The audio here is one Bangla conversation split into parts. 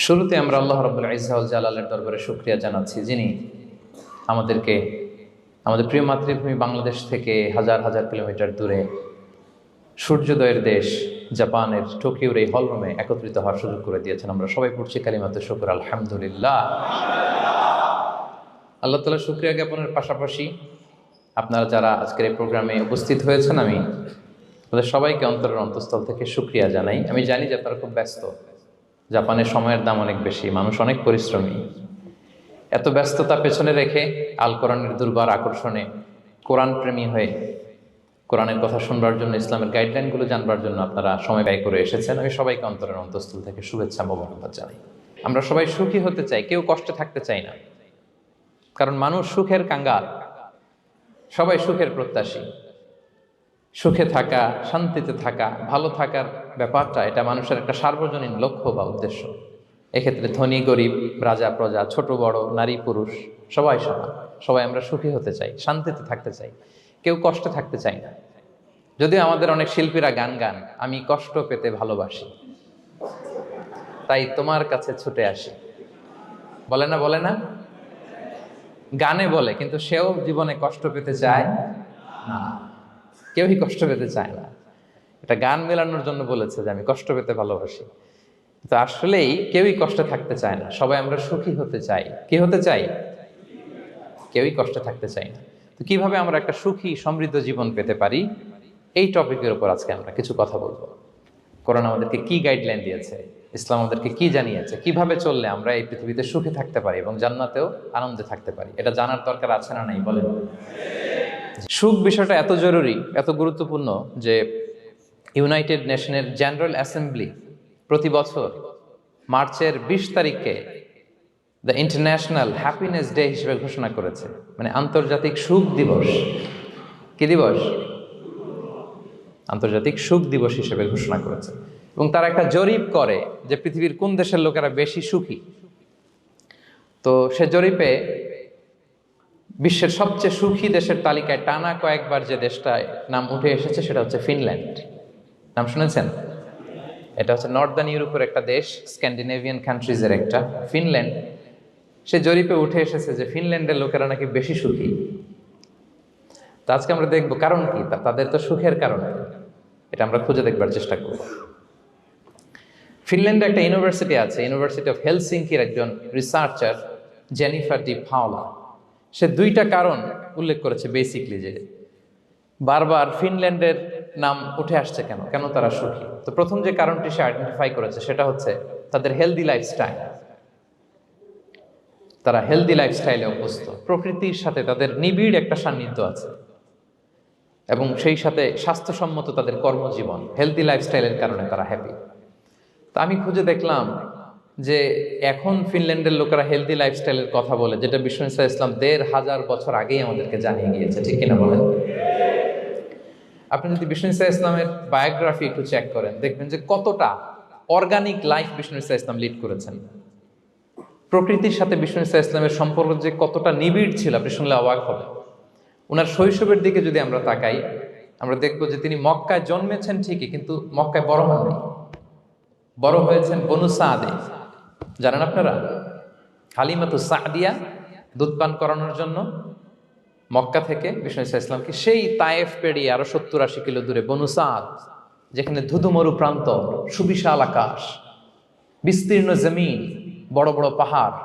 শুরুতে আমরা আল্লাহ রাব্বুল ইজ্জা ওয়াল জালালের দরবারে শুকরিয়া জানাচ্ছি, যিনি আমাদেরকে আমাদের প্রিয় মাতৃভূমি বাংলাদেশ থেকে হাজার হাজার কিলোমিটার দূরে সূর্যোদয়ের দেশ জাপানের টোকিওর এই হলরুমে একত্রিত হওয়ার সুযোগ করে দিয়েছেন। আমরা সবাই পড়ছি কালিমাতুশ শুকর, আলহামদুলিল্লাহ। আল্লাহ তাআলা শুকরিয়া জ্ঞাপনের পাশাপাশি আপনারা যারা আজকের এই প্রোগ্রামে উপস্থিত হয়েছেন, আমি তাদের সবাইকে অন্তরের অন্তঃস্থল থেকে শুকরিয়া জানাই। আমি জানি যে আপনারা খুব ব্যস্ত, জাপানের সময়ের দাম অনেক বেশি, মানুষ অনেক পরিশ্রমী। এত ব্যস্ততা পেছনে রেখে আল কোরআনের দুর্বার আকর্ষণে কোরআন প্রেমী হয়ে কোরআনের কথা শুনবার জন্য, ইসলামের গাইডলাইনগুলো জানবার জন্য আপনারা সময় ব্যয় করে এসেছেন। আমি সবাইকে অন্তরের অন্তঃস্থল থেকে শুভেচ্ছা মোবারকবাদ জানাই। আমরা সবাই সুখী হতে চাই, কেউ কষ্টে থাকতে চাই না, কারণ মানুষ সুখের কাঙ্গাল, সবাই সুখের প্রত্যাশী। সুখে থাকা, শান্তিতে থাকা, ভালো থাকার ব্যাপারটা এটা মানুষের একটা সার্বজনীন লক্ষ্য বা উদ্দেশ্য। এক্ষেত্রে ধনী গরিব, রাজা প্রজা, ছোট বড়, নারী পুরুষ সবাই সমান। সবাই আমরা সুখী হতে চাই, শান্তিতে থাকতে চাই, কেউ কষ্টে থাকতে চাই না। যদিও আমাদের অনেক শিল্পীরা গান গান, আমি কষ্ট পেতে ভালোবাসি, তাই তোমার কাছে ছুটে আসি, বলে না? বলে না? গানে বলে, কিন্তু সেও জীবনে কষ্ট পেতে চায় না। কেউই কষ্ট পেতে চায় না। এটা গান মেলানোর জন্য বলেছে যে আমি কষ্ট পেতে ভালোবাসি, তো আসলেই কেউই কষ্টে থাকতে চায় না। সবাই আমরা সুখী হতে চাই। কি হতে চাই? কেউই কষ্টে থাকতে চাই না। তো কিভাবে আমরা একটা সুখী সমৃদ্ধ জীবন পেতে পারি, এই টপিকের উপর আজকে আমরা কিছু কথা বলবো। কোরআন আমাদেরকে কি গাইডলাইন দিয়েছে, ইসলাম আমাদেরকে কি জানিয়েছে, কিভাবে চললে আমরা এই পৃথিবীতে সুখে থাকতে পারি এবং জান্নাতেও আনন্দে থাকতে পারি, এটা জানার দরকার আছে না নাই বলেন? সুখ বিষয়টা এত জরুরি, এত গুরুত্বপূর্ণ যে ইউনাইটেড নেশনের জেনারেল অ্যাসেম্বলি প্রতি বছর মার্চের 20 তারিখে দ্য ইন্টারন্যাশনাল হ্যাপিনেস ডে হিসেবে ঘোষণা করেছে, মানে আন্তর্জাতিক সুখ দিবস। কি দিবস? আন্তর্জাতিক সুখ দিবস হিসেবে ঘোষণা করেছে। এবং তারা একটা জরিপ করে যে পৃথিবীর কোন দেশের লোকেরা বেশি সুখী। তো সে জরিপে বিশ্বের সবচেয়ে সুখী দেশের তালিকায় টানা কয়েকবার যে দেশটায় নাম উঠে এসেছে সেটা হচ্ছে ফিনল্যান্ড। নাম শুনেছেন? এটা হচ্ছে নর্দার্ন ইউরোপের একটা দেশ, স্ক্যান্ডিনেভিয়ান কান্ট্রিজের একটা, ফিনল্যান্ড। সে জরিপে উঠে এসেছে যে ফিনল্যান্ডের লোকেরা নাকি বেশি সুখী। তো আজকে আমরা দেখবো কারণ কি, তাদের তো সুখের কারণ, এটা আমরা খুঁজে দেখবার চেষ্টা করব। ফিনল্যান্ডে একটা ইউনিভার্সিটি আছে, ইউনিভার্সিটি অফ হেলসিঙ্কির একজন রিসার্চার জেনিফার ডি পাওলা, সে 2টা কারণ উল্লেখ করেছে বেসিকলি, যে বারবার ফিনল্যান্ডের নাম উঠে আসছে কেন, কেন তারা সুখী। তো প্রথম যে কারণটি সে আইডেন্টিফাই করেছে সেটা হচ্ছে তাদের হেলদি লাইফস্টাইল। তারা হেলদি লাইফস্টাইলে অভ্যস্ত, প্রকৃতির সাথে তাদের নিবিড় একটা সান্নিধ্য আছে, এবং সেই সাথে স্বাস্থ্যসম্মত তাদের কর্মজীবন। হেলদি লাইফস্টাইলের কারণে তারা হ্যাপি। তা আমি খুঁজে দেখলাম যে এখন ফিনল্যান্ডের লোকেরা হেলদি লাইফস্টাইলের কথা বলে, যেটা বিষ্ণু ইসলাম 1500 বছর আগেই আমাদেরকে জানিয়ে গিয়েছে, ঠিক কিনা বলেন? আপনি যদি বিষ্ণু ইসলামের বায়োগ্রাফি একটু চেক করেন, দেখবেন যে কতটা অর্গানিক লাইফ বিষ্ণু ইসলাম লিড করেছেন। প্রকৃতির সাথে বিষ্ণু ইসলামের সম্পর্ক যে কতটা নিবিড় ছিল, আপনি শুনলে অবাক হবেন। ওনার শৈশবের দিকে যদি আমরা তাকাই, আমরা দেখবো যে তিনি মক্কায় জন্মেছেন ঠিকই, কিন্তু মক্কায় বড় হননি। বড় হয়েছেন বনু সাদে। জানেন আপনারা? হালিমাতু সাদিয়া দুধ পান করানোর জন্য মক্কা থেকে বিষ্ণু ইসলামকে সেই তায়েফ পেরিয়ে আরো 70-80 কিলো দূরে বনু সাদ, যেখানে ধুধুমরু প্রান্ত, সুবিশাল আকাশ, বিস্তীর্ণ জমিন, বড় বড় পাহাড়,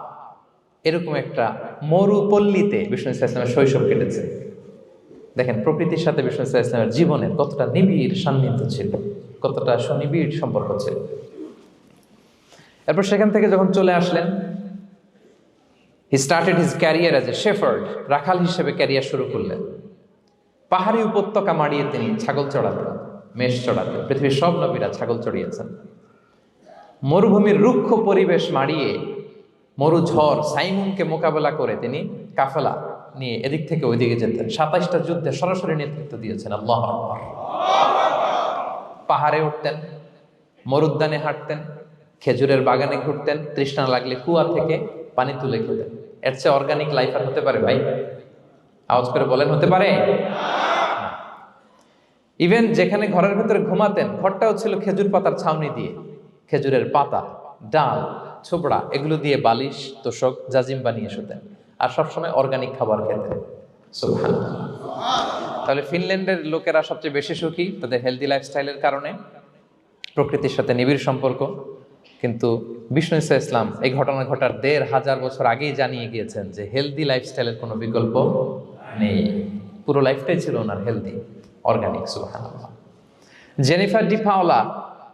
এরকম একটা মরুপল্লীতে বিষ্ণু ইসলামের শৈশব কেটেছে। দেখেন প্রকৃতির সাথে বিষ্ণু ইসলামের জীবনের কতটা নিবিড় সান্নিধ্য ছিল, কতটা সুনিবিড় সম্পর্ক ছিল। এরপর সেখান থেকে যখন চলে আসলেন, he started his career as a shepherd, রাখাল হিসেবে ক্যারিয়ার শুরু করলেন। পাহাড়ি উপত্যকা মাড়িয়ে তিনি ছাগল চড়াতেন, মেষ চড়াতেন। পৃথিবীর সব নবীরা ছাগল চড়িয়েছেন। মরুভূমির রুক্ষ পরিবেশ মাড়িয়ে মরু ঝড় সাইমুনকে মোকাবেলা করে তিনি কাফেলা নিয়ে এদিক থেকে ওইদিকে যেতেন। 27টা যুদ্ধে সরাসরি নেতৃত্ব দিয়েছেন। আল্লাহু আকবার। পাহাড়ে উঠতেন, মরুদ্যানে হাঁটতেন, খেজুরের বাগানে ঘুরতেন, তৃষ্ণা লাগলে কুয়া থেকে পানি তুলে খেতেন। এর চেয়ে অর্গানিক লাইফ আর হতে পারে ভাই? আওয়াজ করে বলেন, হতে পারে? ইভেন যেখানে ঘরের ভেতরে ঘুমাতেন, ঘরটাও ছিল খেজুর পাতার ছাউনি দিয়ে, খেজুরের পাতা, ডাল, ছোবড়া এগুলো দিয়ে বালিশ তোষক জাজিম বানিয়ে শুতেন, আর সবসময় অর্গানিক খাবার খেতেন। সুবহানাল্লাহ। তাহলে ফিনল্যান্ডের লোকেরা সবচেয়ে বেশি সুখী তাদের হেলদি লাইফস্টাইলের কারণে, প্রকৃতির সাথে নিবিড় সম্পর্ক। কিন্তু বিষ্ণু ঈসা ইসলাম এই ঘটনা ঘটার ১৫০০ বছর আগেই জানিয়ে গিয়েছেন যে হেলদি লাইফস্টাইলের কোনো বিকল্প নেই। পুরো লাইফটাই ছিল ওনার হেলদি, অর্গানিক। সুবহানাল্লাহ। জেনিফার ডি পাওলা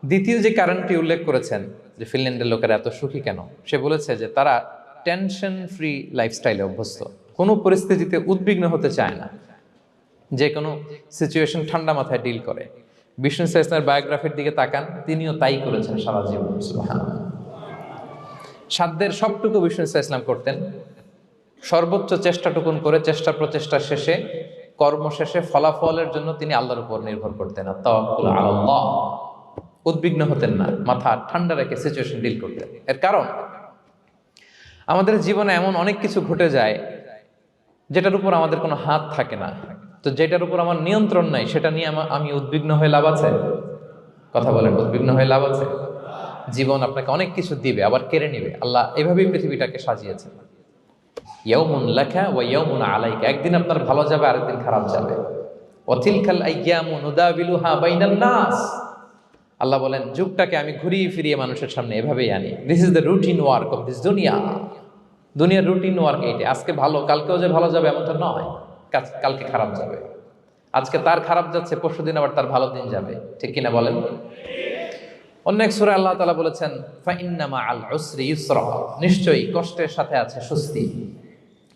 দ্বিতীয় যে কারণটি উল্লেখ করেছেন যে ফিনল্যান্ডের লোকেরা এত সুখী কেন, সে বলেছে যে তারা টেনশন ফ্রি লাইফস্টাইলে অভ্যস্ত, কোনো পরিস্থিতিতে উদ্বিগ্ন হতে চায় না, যে কোনো সিচুয়েশন ঠান্ডা মাথায় ডিল করে। বিষ্ণু ঈসা ইসলামের বায়োগ্রাফির দিকে তাকান, তিনিও তাই করেছেন সারা জীবন। সুবহানাল্লাহ। সাধ্যের সবটুকু বিষ্ণু ঈসা ইসলাম করতেন, সর্বোচ্চ চেষ্টাটুকুন করে চেষ্টা প্রচেষ্টা শেষে, কর্মশেষে ফলাফলের জন্য তিনি আল্লাহর উপর নির্ভর করতেন। আর তাওয়াক্কুল আলাল্লাহ, উদ্বিগ্ন হতেন না, মাথা ঠান্ডা রেখে সিচুয়েশন ডিল করতেন। এর কারণ আমাদের জীবনে এমন অনেক কিছু ঘটে যায় যেটার উপর আমাদের কোনো হাত থাকে না, তো যেটার উপর আমার নিয়ন্ত্রণ নাই সেটা নিয়ে আমি উদ্বিগ্ন হয়ে লাভ আছে? কথা বলেন, উদ্বিগ্ন হয়ে লাভ আছে? জীবন আপনাকে অনেক কিছু দিবে, আবার কেড়ে নিবে। আল্লাহ এভাবেই পৃথিবীটাকে সাজিয়েছেন। ইয়াউমুন লাকা ওয়া ইয়াউমুন আলাইকা, একদিন আপনার ভালো যাবে, আরেকদিন খারাপ যাবে। ওয়া তিলকাল আইয়ামু নুদাবিলুহা বাইনান নাস, আল্লাহ বলেন যুগটাকে আমি ঘুরিয়ে ফিরিয়ে মানুষের সামনে এভাবেই আনি। This is the routine work of this দুনিয়া। দুনিয়ার রুটিন ওয়ার্ক এইটা। আজকে ভালো, কালকেও যে ভালো যাবে এমনটা নয়, কালকে খারাপ যাবে। আজকে তার খারাপ যাচ্ছে, পরশুদিন আবার তার ভালো দিন যাবে, ঠিক কিনা বলেন? অন্য এক সূরায় আল্লাহ তাআলা বলেছেন ফাইন্না মাআল উসরি ইউসরা, নিশ্চয়ই কষ্টের সাথে আছে স্বস্তি।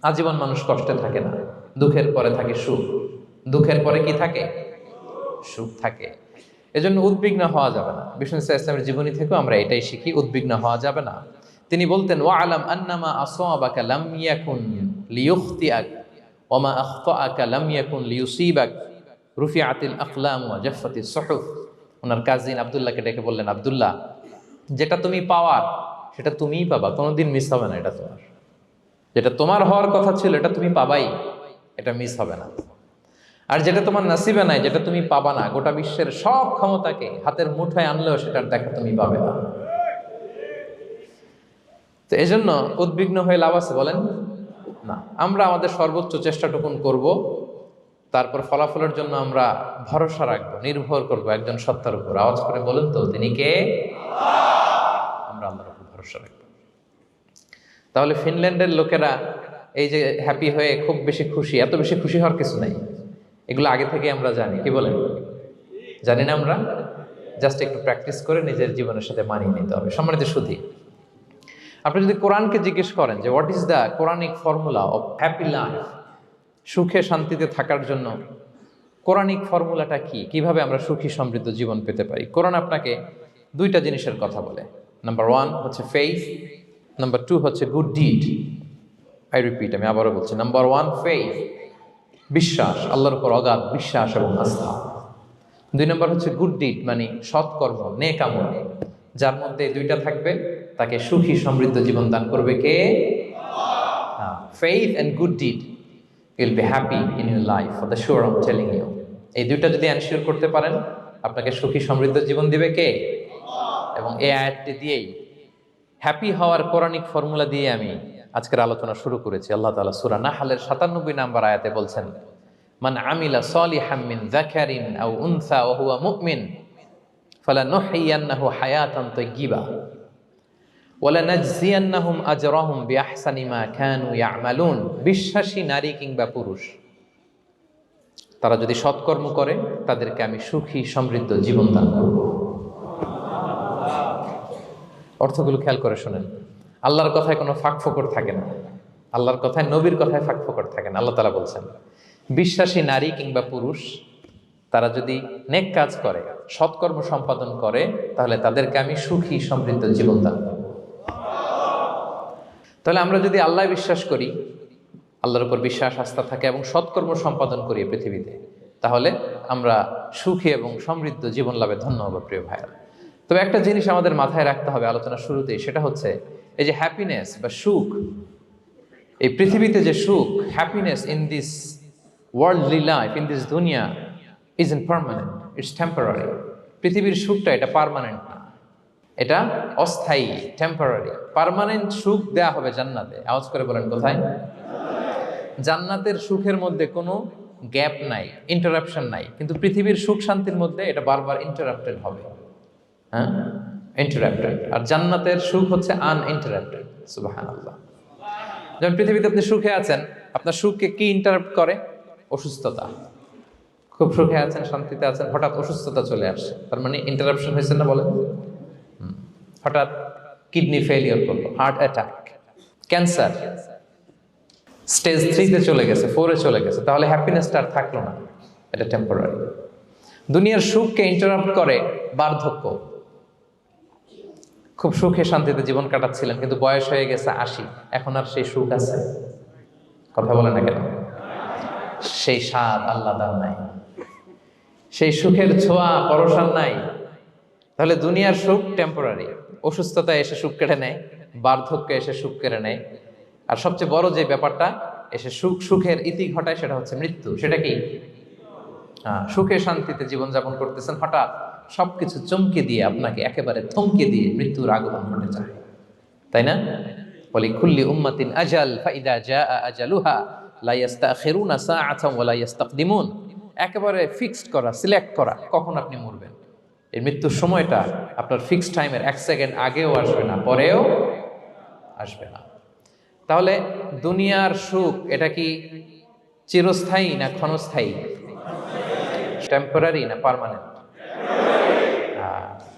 আজীবন মানুষ কষ্টে থাকে না, দুঃখের পরে থাকে সুখ। দুঃখের পরে কি থাকে? সুখ থাকে। এজন্য উদ্বিগ্ন হওয়া যাবে না। বিষ্ণু ঈসা ইসলামের জীবনী থেকেও আমরা এটাই শিখি, উদ্বিগ্ন হওয়া যাবে না। তিনি বলতেন ওয়া আলাম আন্নামা আসাবাকা লাম ইয়াকুন লিয়ুখতিআক ওয়া মা আখতাআকা লাম ইয়াকুন লিয়ুসিবাক রুফিআতিল আকলাম ওয়া জাফফাতিস সুহুফ। ওনার কাজিন আব্দুল্লাহকে ডেকে বললেন, আব্দুল্লাহ, যেটা তুমি পাওয়ার সেটা তুমিই পাবা, কোনোদিন মিস হবে না। এটা তোমার, যেটা তোমার হওয়ার কথা ছিল এটা তুমি পাবাই, এটা মিস হবে না। আর যেটা তোমার নসিবে নাই, যেটা তুমি পাবা না, গোটা বিশ্বের সব ক্ষমতাকে হাতের মুঠোয় আনলেও সেটার দেখা তুমি পাবে না। তো এজন্য উদ্বিগ্ন হয়ে লাভ আছে বলেন না। আমরা আমাদের সর্বোচ্চ চেষ্টাটুকুন করব, তারপর ফলাফলের জন্য আমরা ভরসা রাখবো, নির্ভর করব একজন সত্তার উপর। আওয়াজ করে বলেন তো, তিনি কে? আমরা আল্লাহর উপর ভরসা রাখবো। তাহলে ফিনল্যান্ডের লোকেরা এই যে হ্যাপি হয়ে খুব বেশি খুশি, এত বেশি খুশি হওয়ার কিছু নাই। এগুলো আগে থেকে আমরা জানি, কি বলেন? জানি না আমরা? জাস্ট একটু প্র্যাকটিস করে নিজের জীবনের সাথে মানিয়ে নিতে হবে। সম্মানিত সুধী, আপনি যদি কোরআনকে জিজ্ঞেস করেন যে what is the Quranic formula of happy life, সুখে শান্তিতে থাকার জন্য কোরআনিক ফর্মুলাটা কি, কিভাবে আমরা সুখী সমৃদ্ধ জীবন পেতে পারি, কোরআন আপনাকে দুইটা জিনিসের কথা বলে। নাম্বার 1 হচ্ছে ফেইথ, নাম্বার 2 হচ্ছে গুড ডিড। আই রিপিট, আমি আবারও বলছি, নাম্বার 1 ফেইথ, বিশ্বাস, আল্লাহর উপর অগাধ বিশ্বাস এবং আস্থা। 2 নম্বর হচ্ছে গুড ডিড, মানে সৎকর্ম, নেক আমল। যার মধ্যে দুইটা থাকবে তাকে সুখী সমৃদ্ধ জীবন দান করবে কে? Faith and good deed, you'll be happy in your life for the sure, I am telling you. এই দুইটা যদি এনশিওর করতে পারেন, আপনাকে সুখী সমৃদ্ধ জীবন দিবে কে? এবং এই আয়াতটি দিয়েই, হ্যাপি হওয়ার কোরআনিক ফর্মুলা দিয়ে আমি আজকের আলোচনা শুরু করেছি। আল্লাহ তাআলা সূরা নাহলের ৯৭ নম্বর আয়াতে বলছেন, মান আমিলা সালিহাম মিন যাকারিন আও উনসা ওয়া হুয়া মুমিন ফালানুহইয়ান্নাহু হায়াতান তাইয়্যিবা ওয়া লানাজজিয়ান্নাহুম আজরাহুম বিআহসানি মা কানু ইয়ামালুন। বিশ্বাসী নারী কিংবা পুরুষ তারা যদি সৎকর্ম করে, তাদেরকে আমি সুখী সমৃদ্ধ জীবন দান করব। অর্থগুলো খেয়াল করে শোনেন। আল্লাহর কথায় কোনো ফাঁকফোকর থাকে না, আল্লাহর কথায়, নবীর কথায় ফাঁকফোকর থাকে না। আল্লাহ তাআলা বলছেন বিশ্বাসী নারী কিংবা পুরুষ তারা যদি নেক কাজ করে, সৎকর্ম সম্পাদন করে, তাহলে তাদেরকে আমি সুখী সমৃদ্ধ জীবন দান করব। তাহলে আমরা যদি আল্লাহ বিশ্বাস করি, আল্লাহর উপর বিশ্বাস আস্থা থাকে এবং সৎকর্ম সম্পাদন করি পৃথিবীতে, তাহলে আমরা সুখী এবং সমৃদ্ধ জীবন লাভে ধন্য হব প্রিয় ভাইরা। তবে একটা জিনিস আমাদের মাথায় রাখতে হবে আলোচনা শুরুতেই, সেটা হচ্ছে এই যে হ্যাপিনেস বা সুখ, এই পৃথিবীতে যে সুখ, happiness in this worldly life, in this দুনিয়া is in permanent, it's temporary. পৃথিবীর সুখটা এটা পার্মানেন্ট না, এটা অস্থায়ী, টেম্পোরারি। পার্মানেন্ট সুখ দেয়া হবে জান্নাতে। আওয়াজ করে বলেন কোথায়? জান্নাতের সুখের মধ্যে কোনো গ্যাপ নাই, ইন্টারাপশন নাই। কিন্তু পৃথিবীর সুখ শান্তির মধ্যে এটা বারবার ইন্টারাপ্টেড হবে। হ্যাঁ, ইন্টারাপ্টেড। আর জান্নাতের সুখ হচ্ছে আনইন্টারাপ্টেড। সুবহানাল্লাহ। যেমন পৃথিবীতে আপনি সুখে আছেন, আপনার সুখকে কি ইন্টারাপ্ট করে? অসুস্থতা। খুব সুখে আছেন, শান্তিতে আছেন, হঠাৎ অসুস্থতা চলে আসে, তার মানে ইন্টারাপশন হয়েছে না? বলেন। হঠাৎ কিডনি ফেলিয়ার করলো, হার্ট অ্যাটাক, ক্যান্সার স্টেজ 3-তে চলে গেছে, 4-এ চলে গেছে, তাহলে হ্যাপিনেসটা আর থাকলো না। এটা টেম্পোরারি। দুনিয়ার সুখকে ইন্টারাপ্ট করে বার্ধক্য। খুব সুখে শান্তিতে জীবন কাটাচ্ছিলেন, কিন্তু বয়স হয়ে গেছে 80, এখন আর সেই সুখ আছে? কথা বলে না কেন? সেই স্বাদ আল্লাহর নাই, সেই সুখের ছোঁয়া পরশান নাই। তাহলে দুনিয়ার সুখ টেম্পোরারি। অসুস্থতা এসে সুখ কেড়ে নেয়, বার্ধক্য এসে সুখ কেড়ে নেয়, আর সবচেয়ে বড় যে ব্যাপারটা এসে সুখের ইতি ঘটায় সেটা হচ্ছে মৃত্যু। সেটা কি? সুখে শান্তিতে জীবনযাপন করতেছেন, হঠাৎ সবকিছু চমকে দিয়ে, আপনাকে একেবারে থমকে দিয়ে মৃত্যুর আগমন ঘটে যায়, তাই না? বলি কুল্লি উম্মাতিন আজাল ফাইদা জাআ আজালুহা লা ইস্তাখিরুনা সাআতান ওয়া লা ইস্তাকদিমুন। একেবারে ফিক্সড করা, সিলেক্ট করা কখন আপনি মরবেন। এই মৃত্যুর সময়টা আপনার ফিক্সড টাইমের 1 সেকেন্ড আগেও আসবে না, পরেও আসবে না। তাহলে দুনিয়ার সুখ এটা কি চিরস্থায়ী না ক্ষণস্থায়ী? টেম্পোরারি না পার্মানেন্ট?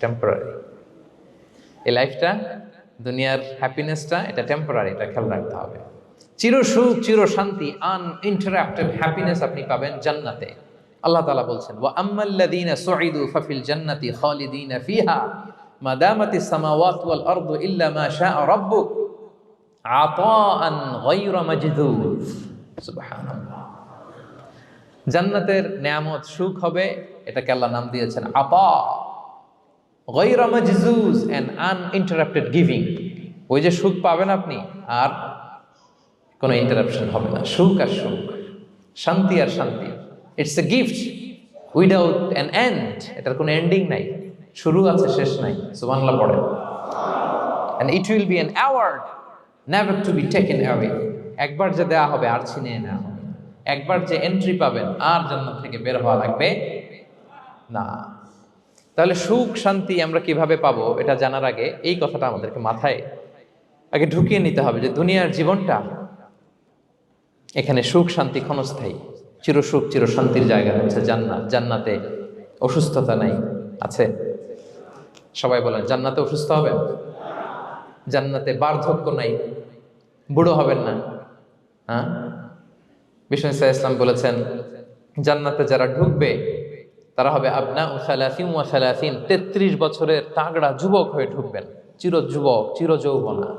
টেম্পোরারি। এই লাইফটা, দুনিয়ার হ্যাপিনেসটা, এটা টেম্পোরারি, এটা খেয়াল রাখতে হবে। চির সুখ, চির শান্তি, আনইন্টারাপ্টেড হ্যাপিনেস আপনি পাবেন জান্নাতে। আল্লাহ তাআলা বলছেন, ওয়া আম্মাল্লাযীনা সুঈদু ফাফিল জান্নাতি খালিদিনা ফিহা মা দামাতিস সামাওয়াতু ওয়াল আরদু ইল্লা মা শাআ রাব্বুক আতাআন গায়রা মাজদুদ। সুবহানাল্লাহ। জান্নাতের নেয়ামত, সুখ হবে, এটাকে আল্লাহ নাম দিয়েছেন আতা, গায়রা মাজজুজ, এন্ড আনইন্টারাপ্টেড গিভিং। ওই যে সুখ পাবেন আপনি, আর কোনো ইন্টারাপশন হবে না। সুখ আর সুখ, শান্তি আর শান্তি। It's a gift without an end. এটার কোনো এন্ডিং নাই, শুরু আছে শেষ নাই। সুবহানাল্লাহ পড়ে। And it will be an award never to be taken away. একবার যে দেয়া হবে আর ছিনিয়ে নেওয়া হবে। একবার যে এন্ট্রি পাবেন, আর জান্নাত থেকে বের হওয়া লাগবে না। তাহলে সুখ শান্তি আমরা কিভাবে পাবো, এটা জানার আগে এই কথাটা আমাদেরকে মাথায় আগে ঢুকিয়ে নিতে হবে যে দুনিয়ার জীবনটা, এখানে সুখ শান্তি ক্ষণস্থায়ী। চির সুখ চির শান্তির জায়গা হচ্ছে জান্নাত। জান্নাতে অসুস্থতা নাই, আছে? সবাই বলেন, জান্নাতে অসুস্থ হবেন? জান্নাতে বার্ধক্য নাই, বুড়ো হবেন না। হ্যাঁ, বিষ্ণু ইসলাম বলেছেন, জান্নাতে যারা ঢুকবে তারা হবে আবনা ও সালাসিন ওয়া সালাসিন, 33 বছরের তাগড়া যুবক হয়ে ঢুকবেন, চির যুবক, চির যৌবনা।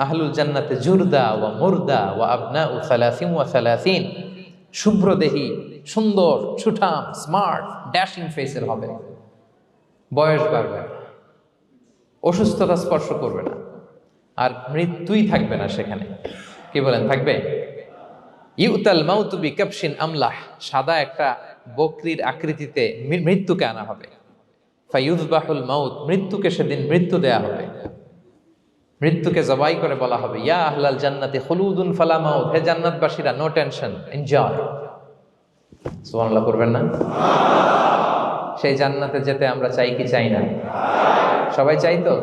আহলুল জান্নাতে জুরদা ওয়া মুরদা ওয়া আবনা ও সালাসিন ওয়া সালাসিন, শুভ্রদেহী, সুন্দর, সুঠাম, স্মার্ট, ড্যাশিং ফেসের হবে। বয়স বাড়বে না, অসুস্থতা স্পর্শ করবে না, আর মৃত্যুই থাকবে না সেখানে। কি বলেন, থাকবে? ইউতাল মাউতু বিকাবশিন আমলাহ, সাদা একটা বকরির আকৃতিতে মৃত্যুকে আনা হবে। ফায়ুযবাহুল মাউত, মৃত্যুকে সেদিন মৃত্যু দেয়া হবে। মৃত্যুকে জবাই করে বলা হবে, ইয়া আহলাল জান্নাতি খুলুদুন ফালা মাউত, হে জান্নাতবাসীরা, নো টেনশন, এনজয়। সুবহানাল্লাহ করবেন না? সেই জান্নাতে যেতে আমরা চাই কি চাই না? সবাই চাই তো?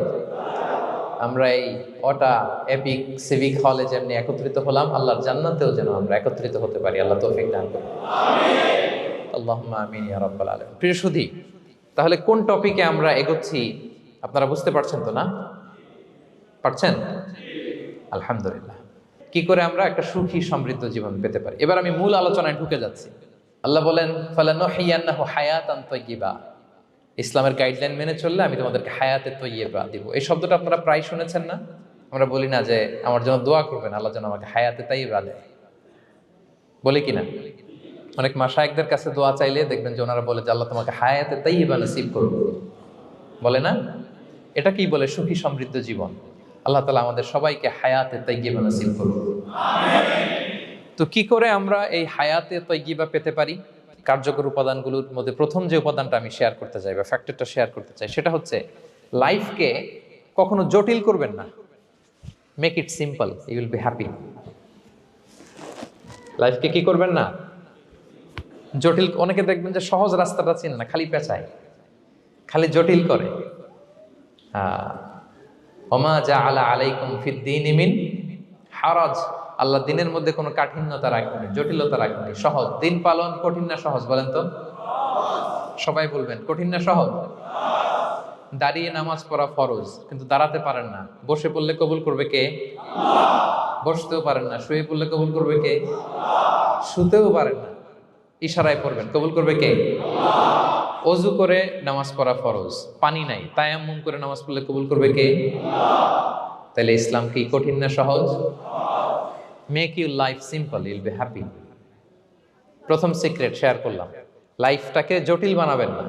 আমরা এই ওটা এপিক সিভিক হলে যেমনি একত্রিত হলাম, আল্লাহর জান্নাতেও যেন আমরা একত্রিত হতে পারি। আল্লাহ তৌফিক দান করুন। আমিন। আল্লাহুম্মা আমিন ইয়া রাব্বাল আলামিন। প্রিয় সুধী, তাহলে কোন টপিকে আমরা এগোচ্ছি আপনারা বুঝতে পারছেন তো না? পারছেন? আলহামদুলিল্লাহ। কি করে আমরা একটা সুখী সমৃদ্ধ জীবন পেতে পারি, এবার আমি মূল আলোচনায় ঢুকে যাচ্ছি। আল্লাহ বলেন, ফালানুহিয়ান্নাহু হায়াতান তাইয়্যিবা, ইসলামের গাইডলাইন মেনে চললে আমি তোমাদেরকে হায়াতে তৈয়্যিবা দিব। এই শব্দটা আপনারা প্রায় শুনেছেন না? আমরা বলি না যে আমার জন্য দোয়া করবেন, আল্লাহ যেন আমাকে হায়াতে তৈয়্যিবা দেয়, বলি কিনা? অনেক মাশায়েখদের কাছে দোয়া চাইলে দেখবেন যে ওনারা বলে যে আল্লাহ তোমাকে হায়াতে তৈয়্যিবা নসিব করুন, বলে না? এটা কি বলে? সুখী সমৃদ্ধ জীবন। আল্লাহ তাআলা আমাদের সবাইকে হায়াতে তৈয়্যিবা নসিব করুন। তো কি করে আমরা এই হায়াতে তৈয়্যিবা পেতে পারি? কার্যকর উপাদানগুলোর মধ্যে প্রথম যে উপাদানটা আমি শেয়ার করতে চাই বা ফ্যাক্টরটা শেয়ার করতে চাই, সেটা হচ্ছে লাইফকে কখনো জটিল করবেন না, make it simple, you will be happy. লাইফকে কি করবেন না, জটিল। অনেকে দেখবেন যে সহজ রাস্তাটা চিনে না, খালি পেঁচায়, খালি জটিল করে। ওমা জাআলা আলাইকুম ফিদ্দীনি মিন হারাজ, আল্লাহ দিনের মধ্যে কোনো কাঠিন্যতা রাখেনি, জটিলতা রাখেনি, সহজ। দিন পালন কঠিন না সহজ বলেন তো? সবাই বলবেন কঠিন না সহজ? দাঁড়িয়ে নামাজ পড়া ফরজ, কিন্তু দাঁড়াতে পারেন না। বসে পড়লে কবুল করবে কে? বসতেও পারেন না। শুয়ে পড়লে কবুল করবে কে? শুতেও পারেন না, ইশারায় পড়বেন, কবুল করবে কে? অজু করে নামাজ পড়া ফরজ, পানি নাই, তায়াম্মুম করে নামাজ পড়লে কবুল করবে কে? তাহলে ইসলাম কি কঠিন না সহজ? Make your life simple, Yule be happy. প্রথম সিক্রেট শেয়ার করলাম, লাইফটাকে জটিল বানাবেন না।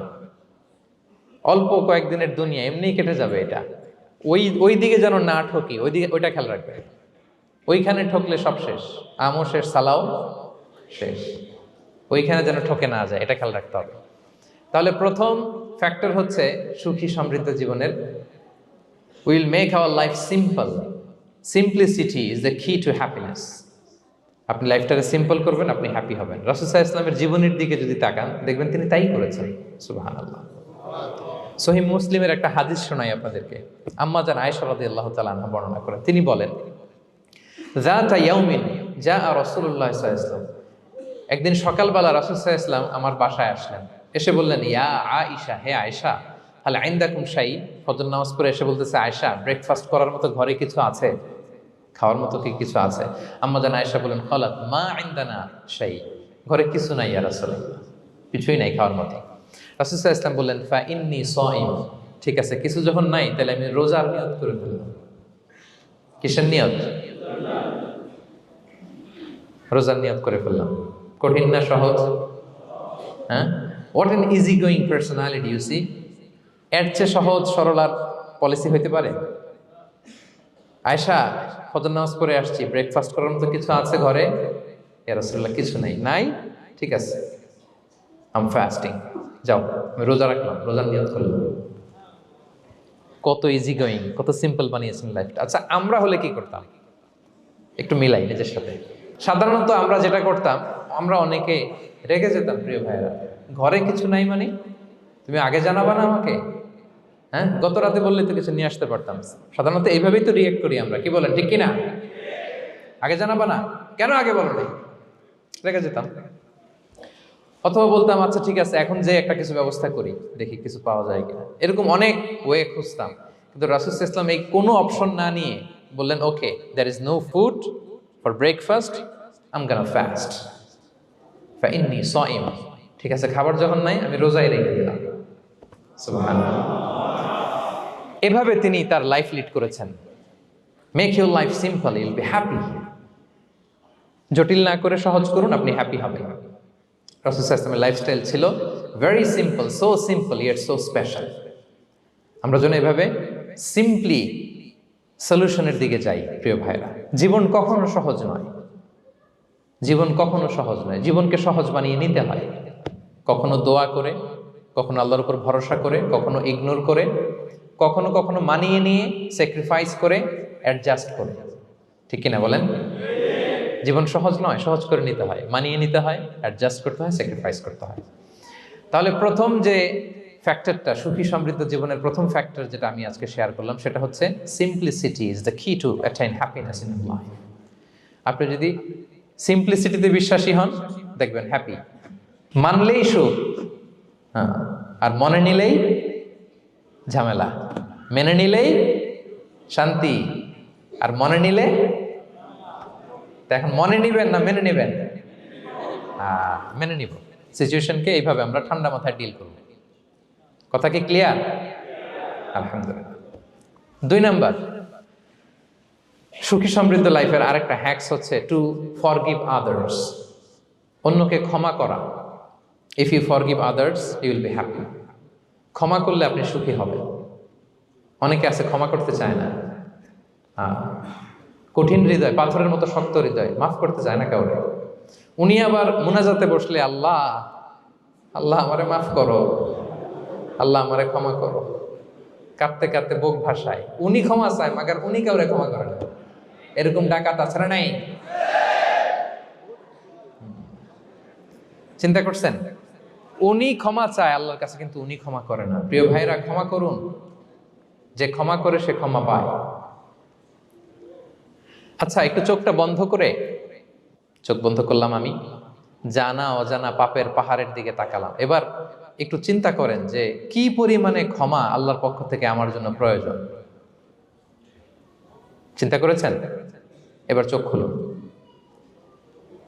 অল্প কয়েকদিনের দুনিয়া, এমনিই কেটে যাবে এটা। ওই দিকে যেন না ঠকি, ওইটা খেয়াল রাখবে। ওইখানে ঠকলে সব শেষ, আমও শেষ, সালাও শেষ। ওইখানে যেন ঠকে না যায়, এটা খেয়াল রাখতে হবে। তাহলে প্রথম ফ্যাক্টর হচ্ছে সুখী সমৃদ্ধ জীবনের, will make our life simple. Simplicity is the কি টু হ্যাপিনেস। আপনি লাইফটাকে সিম্পল করবেন, আপনি হ্যাপি হবেন। রাসূল সাল্লাল্লাহু আলাইহি ওয়াসাল্লামের জীবনের দিকে যদি তাকান, দেখবেন তিনি তাই করেছেন। সুবহানাল্লাহ। সহিহ মুসলিমের একটা হাদিস শোনাই আপনাদেরকে। আম্মা জান আয়েশা রাদিয়াল্লাহু তাআলা আনহা বর্ণনা করেন। তিনি বলেন, যাতা ইয়াউমিন জাআ রাসূলুল্লাহ সাল্লাল্লাহু আলাইহি ওয়াসাল্লাম, একদিন সকালবেলা রাসূল সাল্লাল্লাহু আলাইহি ওয়াসাল্লাম আমার বাসায় আসলেন। এসে বললেন, ইয়া আয়েশা, হে আয়েশা, হাল ইনদাকুম শাই। ফজর নামাজ পড়ে এসে বলতেছে, আয়েশা, ব্রেকফাস্ট করার মতো ঘরে কিছু আছে? খাওয়ার মতো কি কিছু আছে? আম্মা জান আয়েশা বলেন, ক্বালাত মা ইনদানা শাই, ঘরে কিছু নাই ইয়া রাসূলুল্লাহ, কিছুই নাই খাওয়ার মতো। রাসূল সাল্লাল্লাহু আলাইহি ওয়াসাল্লাম বললেন, ফা ইন্নী সাইম, ঠিক আছে, কিছু যখন নাই তাহলে আমি রোজার নিয়ত করে ফেললাম। কিসের নিয়ত? রোজার নিয়ত করে ফেললাম। কঠিন না সহজ? হ্যাঁ, what an easy going personality you see. এর চেয়ে সহজ সরল আর পলিসি হইতে পারে? আয়েশা, ফজর নামাজ পড়ে আসছি, ব্রেকফাস্ট করার মতো কিছু আছে ঘরে? ইয়া রাসূলুল্লাহ, কিছু নাই। নাই, ঠিক আছে, আম ফাস্টিং, যাও আমি রোজা রাখলাম, রোজার নিয়ত করলাম। কত ইজি গোয়িং, কত সিম্পল বানিয়েছেন লাইফটা। আচ্ছা, আমরা হলে কি করতাম? একটু মিলাই নিজের সাথে। সাধারণত আমরা যেটা করতাম, আমরা অনেকে রেগে যেতাম। প্রিয় ভাইয়েরা, ঘরে কিছু নাই মানে তুমি আগে জানাবা না আমাকে? হ্যাঁ, গত রাতে বললে তো কিছু নিয়ে আসতে পারতাম। সাধারণত এইভাবেই তো রিয়েক্ট করি আমরা, কি বলেন, ঠিক কিনা? আগে জানাবা না, কেন আগে বলো নাই? রেগে যেতাম। অথবা বলতাম, আচ্ছা ঠিক আছে, এখন যে একটা কিছু ব্যবস্থা করি, দেখি কিছু পাওয়া যায় কিনা। এরকম অনেক ওয়ে খুঁজতাম। কিন্তু রাসূল সাল্লাল্লাহু আলাইহি ওয়াসাল্লাম এই কোনো অপশন না নিয়ে বললেন, okay, there is no food for breakfast, I am gonna fast, ফা ইন্নী সাইম, ঠিক আছে, খাবার যখন নাই আমি রোজাই রেখে দিলাম। সুবহানাল্লাহ। এভাবে তিনি তার লাইফ লিড করেছেন। Make your life simple, Yule be happy. জটিল না করে সহজ করুন, আপনি হ্যাপি হবেন। রাসূল সাল্লাল্লাহু আলাইহি ওয়াসাল্লামের লাইফস্টাইল ছিল very simple, so simple yet so special. আমরা যেন এভাবে সিম্পলি সলিউশনের দিকে যাই। প্রিয় ভাইরা, জীবন কখনো সহজ নয়, জীবন কখনো সহজ নয়। জীবনকে সহজ বানিয়ে নিতে হয়, কখনো দোয়া করে, কখনো আল্লাহর উপর ভরসা করে, কখনো ইগনোর করে, কখনো কখনো মানিয়ে নিয়ে, স্যাক্রিফাইস করে, অ্যাডজাস্ট করে। ঠিক কিনা বলেন? জীবন সহজ নয়, সহজ করে নিতে হয়, মানিয়ে নিতে হয়, অ্যাডজাস্ট করতে হয়, স্যাক্রিফাইস করতে হয়। তাহলে প্রথম যে ফ্যাক্টরটা, সুখী সমৃদ্ধ জীবনের প্রথম ফ্যাক্টর যেটা আমি আজকে শেয়ার করলাম, সেটা হচ্ছে সিম্পলিসিটি ইজ দ্য কি টু অ্যাটাইন হ্যাপিনেস ইন লাইফ। আপনি যদি সিম্পলিসিটিতে বিশ্বাসী হন, দেখবেন হ্যাপি। মানলেই সুখ, হ্যাঁ, আর মনে নিলেই ঝামেলা। মেনে নিলেই শান্তি, আর মনে নিলে, এখন মনে নিবেন না মেনে নিবেন? মেনে নিব। সিচুয়েশনকে এইভাবে আমরা ঠান্ডা মাথায় ডিল করব। কথা কি ক্লিয়ার? আলহামদুলিল্লাহ। 2 নাম্বার, সুখী সমৃদ্ধ লাইফের আরেকটা হ্যাকস হচ্ছে টু ফরগিভ আদার্স। অন্যকে ক্ষমা করা। If you forgive others, you will be happy. ক্ষমা করলে আপনি সুখী হবেন। অনেকে আছে ক্ষমা করতে চায় না, কঠিন হৃদয়, পাথরের মতো শক্ত হৃদয়, মাফ করতে চায় না কাউকে। উনি আবার মুনাজাতে বসলে, আল্লাহ আল্লাহ আমারে মাফ করো, আল্লাহ আমারে ক্ষমা করো। কাঁদতে কাঁদতে বুক ভাসায়, উনি ক্ষমা চায় মাগার উনি কাউরে ক্ষমা করে না। এরকম ডাকাত আছে না নাই? চিন্তা করছেন? উনি ক্ষমা চায় আল্লাহর কাছে, কিন্তু উনি ক্ষমা করে না। প্রিয় ভাইরা, ক্ষমা করুন। যে ক্ষমা করে সে ক্ষমা পায়। আচ্ছা, একটু চোখটা বন্ধ করে, চোখ বন্ধ করলাম আমি, জানা অজানা পাপের পাহাড়ের দিকে তাকালাম। এবার একটু চিন্তা করেন যে কি পরিমাণে ক্ষমা আল্লাহর পক্ষ থেকে আমার জন্য প্রয়োজন। চিন্তা করেছেন? এবার চোখ খুলুন,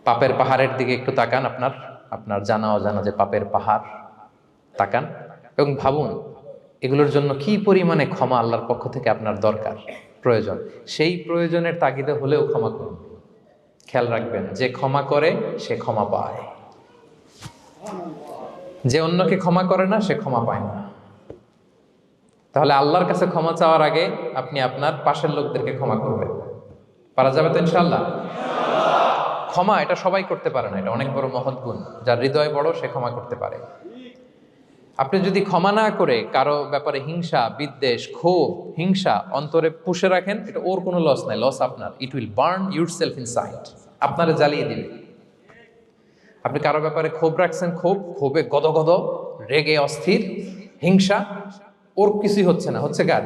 পাপের পাহাড়ের দিকে একটু তাকান, আপনার আপনার জানা অজানা যে পাপের পাহাড়, তাকান এবং ভাবুন এগুলোর জন্য কি পরিমাণে ক্ষমা আল্লাহর পক্ষ থেকে আপনার দরকার, প্রয়োজন। সেই প্রয়োজনের তাগিদে হলেও ক্ষমা করুন। খেয়াল রাখবেন, যে ক্ষমা করে সে ক্ষমা পায়, যে অন্যকে ক্ষমা করে না সে ক্ষমা পায় না। তাহলে আল্লাহর কাছে ক্ষমা চাওয়ার আগে আপনি আপনার পাশের লোকদেরকে ক্ষমা করবেন। পারা যাবে তো ইনশাআল্লাহ? ক্ষমা এটা সবাই করতে পারে না, এটা অনেক বড় মহৎ গুণ। যার হৃদয় বড় সে ক্ষমা করতে পারে। আপনি যদি ক্ষমা না করে কারো ব্যাপারে হিংসা, বিদ্বেষ, ক্ষোভ, হিংসা অন্তরে পুষে রাখেন, এটা ওর কোনো লস নাই, লস আপনার। It will burn your self inside, আপনারা জ্বালিয়ে দিবে। আপনি কারো ব্যাপারে ক্ষোভ রাখছেন, ক্ষোভে গদগদ, রেগে অস্থির, হিংসা, ওর কিছুই হচ্ছে না, হচ্ছে কার?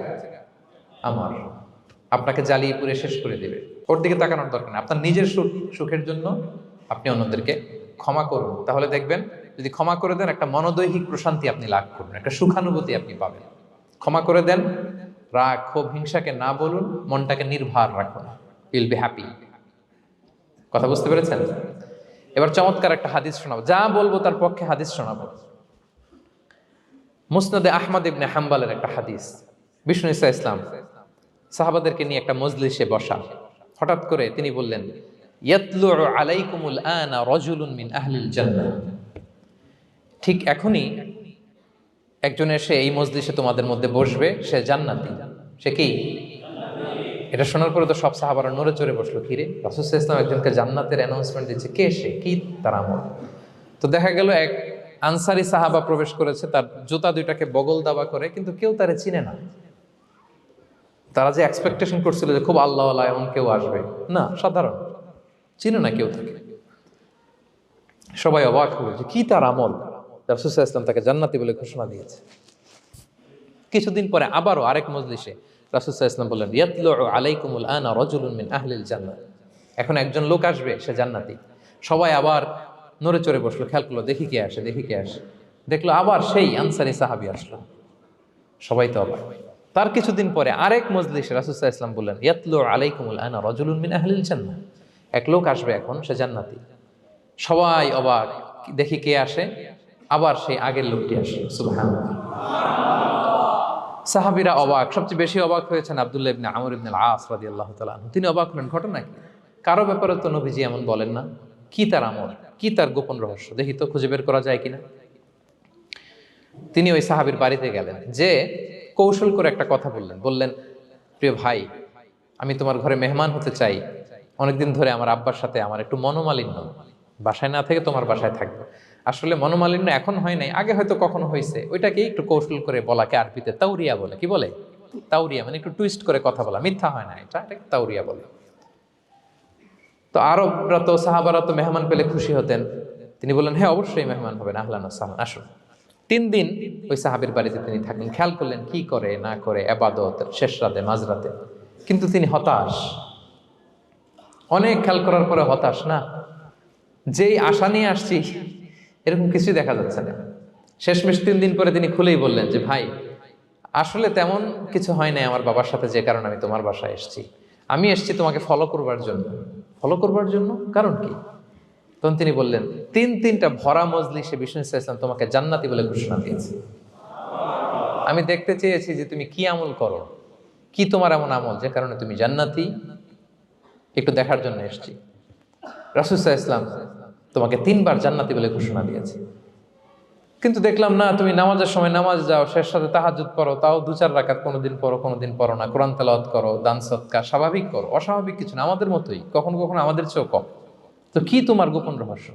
আমার। আপনাকে জ্বালিয়ে পুড়ে শেষ করে দিবে। ওর দিকে তাকানোর দরকার নেই। আপনার নিজের সুখের জন্য আপনি অন্যদেরকে ক্ষমা করুন। তাহলে দেখবেন, যদি ক্ষমা করে দেন, একটা মনোদৈহিক প্রশান্তি আপনি লাভ করবেন, একটা সুখানুভূতি আপনি পাবেন। ক্ষমা করে দেন, রাগ, ক্ষোভ, হিংসাকে না বলুন, মনটাকে নির্ভার রাখুন, ইউল বি হ্যাপি। কথা বুঝতে পেরেছেন? এবার চমৎকার একটা হাদিস শোনাবো, যা বলবো তার পক্ষে হাদিস শোনাবো। মুসনাদে আহমদ ইবনে হাম্বালের একটা হাদিস। বিষ্ণু ইসা ইসলাম সাহাবাদেরকে নিয়ে একটা মজলিসে বসা, হঠাৎ করে তিনি বললেন, ইয়াতলু আলাইকুমুল আনা রাজুলুন মিন আহলিল জান্নাহ। ঠিক এখনই একজন এসে এই মজলিসে তোমাদের মধ্যে বসবে, সে জান্নাতি। সে কি? এটা শোনার পরে তো সব সাহাবারা নড়ে চড়ে বসলো, কিরে, রাসূল সাল্লাল্লাহু আলাইহি ওয়াসাল্লাম একজনকে জান্নাতের অ্যানাউন্সমেন্ট দিচ্ছে, কে সে, কি তার আমল? তো দেখা গেল এক আনসারি সাহাবা প্রবেশ করেছে, তার জুতা দুইটাকে বগল দাবা করে, কিন্তু কেউ তারে চিনে না। তারা যে এক্সপেকটেশন করছিল যে খুব আল্লাহওয়ালা এমন কেউ আসবে, না, সাধারণ, চিনে না কেউ তাকে। সবাই অবাক হলো যে কি তার আমল, রাসূল সাল্লাল্লাহু আলাইহি ওয়াসাল্লাম তাকে জান্নাতি বলে ঘোষণা দিয়েছে। কিছুদিন পরে আবারও আরেক মজলিসে রাসূল সাল্লাল্লাহু আলাইহি ওয়াসাল্লাম বললেন, ইয়াতলু আলাইকুমুল আনা রাজুলুন মিন আহলিল জান্নাহ। এখন একজন লোক আসবে, সে জান্নাতি। সবাই আবার নড়ে চড়ে বসলো, খেয়াল করলো, দেখি কে আসে, দেখি কে আসে। দেখলো আবার সেই আনসারি সাহাবী আসলো। সবাই তো অবাক। তার কিছুদিন পরে আরেক মজলিসে রাসূল সাল্লাল্লাহু আলাইহি ওয়াসাল্লাম বললেন, ইয়াতলু আলাইকুমুল আনা রাজুলুন মিন আহলিল জান্নাহ। এক লোক আসবে এখন, সে জান্নাতি। সবাই অবাক, দেখি কে আসে, আবার সেই আগের লোকটি আসে। সুবহানাল্লাহ। সাহাবীরা অবাক, সবচেয়ে বেশি অবাক হয়েছেন আব্দুল্লাহ ইবনে আমর ইবনে আল-আস রাদিয়াল্লাহু তাআলা আনহু। তিনি অবাক হলেন, ঘটনা কি? কারো ব্যাপারে তো নবীজি এমন বলেন না, কি তার আমল, কি তার গোপন রহস্য, দেখি তো খুঁজে বের করা যায় কিনা। তিনি ওই সাহাবীর বাড়িতে গেলেন, যে কৌশল করে একটা কথা বললেন, প্রিয় ভাই, আমি তোমার ঘরে মেহমান হতে চাই। অনেকদিন ধরে আমার আব্বার সাথে আমার একটু মনোমালিন্য, বাসায় না থেকে তোমার বাসায় থাকবে। আসলে মনোমালিন্য এখন হয় নাই, আগে হয়তো কখনো হয়েছে। ওইটাকে একটু কৌশল করে বলাকে আরবিতে তাউরিয়া বলে। কি বলে? তাউরিয়া, মানে একটু টুইস্ট করে কথা বলা, মিথ্যা হয় না, এটাকে তাউরিয়া বলে। তো আরবরা তো, সাহাবারা তো মেহমান পেলে খুশি হতেন। তিনি বললেন, হ্যাঁ অবশ্যই মেহমান হবেন, আহলান ওয়া সাহলান, আসুন। 3 দিন ওই সাহাবীর বাড়িতে তিনি থাকলেন। খেয়াল করলেন কি করে না করে, ইবাদত শেষ রাতে, মাঝরাতে। কিন্তু তিনি হতাশ, অনেক খেয়াল করার পরে হতাশ। না, যেই আশা নিয়ে আসছি এরকম কিছুই দেখা যাচ্ছে না। শেষমেশ 3 দিন পরে তিনি খুলেই বললেন যে, ভাই আসলে তেমন কিছু হয় নাই আমার বাবার সাথে, যে কারণে আমি তোমার বাসায় এসেছি। আমি এসেছি তোমাকে ফলো করবার জন্য। ফলো করবার জন্য? কারণ কি? তখন তিনি বললেন, 3টা ভরা মজলিসে বিষ্ণু সাল্লাল্লাহু আলাইহি ওয়াসাল্লাম তোমাকে জান্নাতি বলে ঘোষণা দিয়েছে। আমি দেখতে চেয়েছি যে তুমি কি আমল করো, কি তোমার এমন আমল যে কারণে তুমি জান্নাতি, একটু দেখার জন্য এসেছি। রাসূল সাল্লাল্লাহু আলাইহি ওয়াসাল্লাম তোমাকে 3 বার জান্নাতি বলে ঘোষণা দিয়েছে, কিন্তু দেখলাম না, তুমি নামাজের সময় নামাজ যাও, শেষ সাথে তাহাজ্জুদ পড়ো, তাও 2-4 রাকাত, কোনোদিন পড়ো কোনোদিন পড়ো না, কোরআন তেলাওয়াত করো, দান সদকা, স্বাভাবিক করো, অস্বাভাবিক কিছু না, আমাদের মতোই, কখনো কখনো আমাদের চেয়েও কম। তো কি তোমার গোপন রহস্য?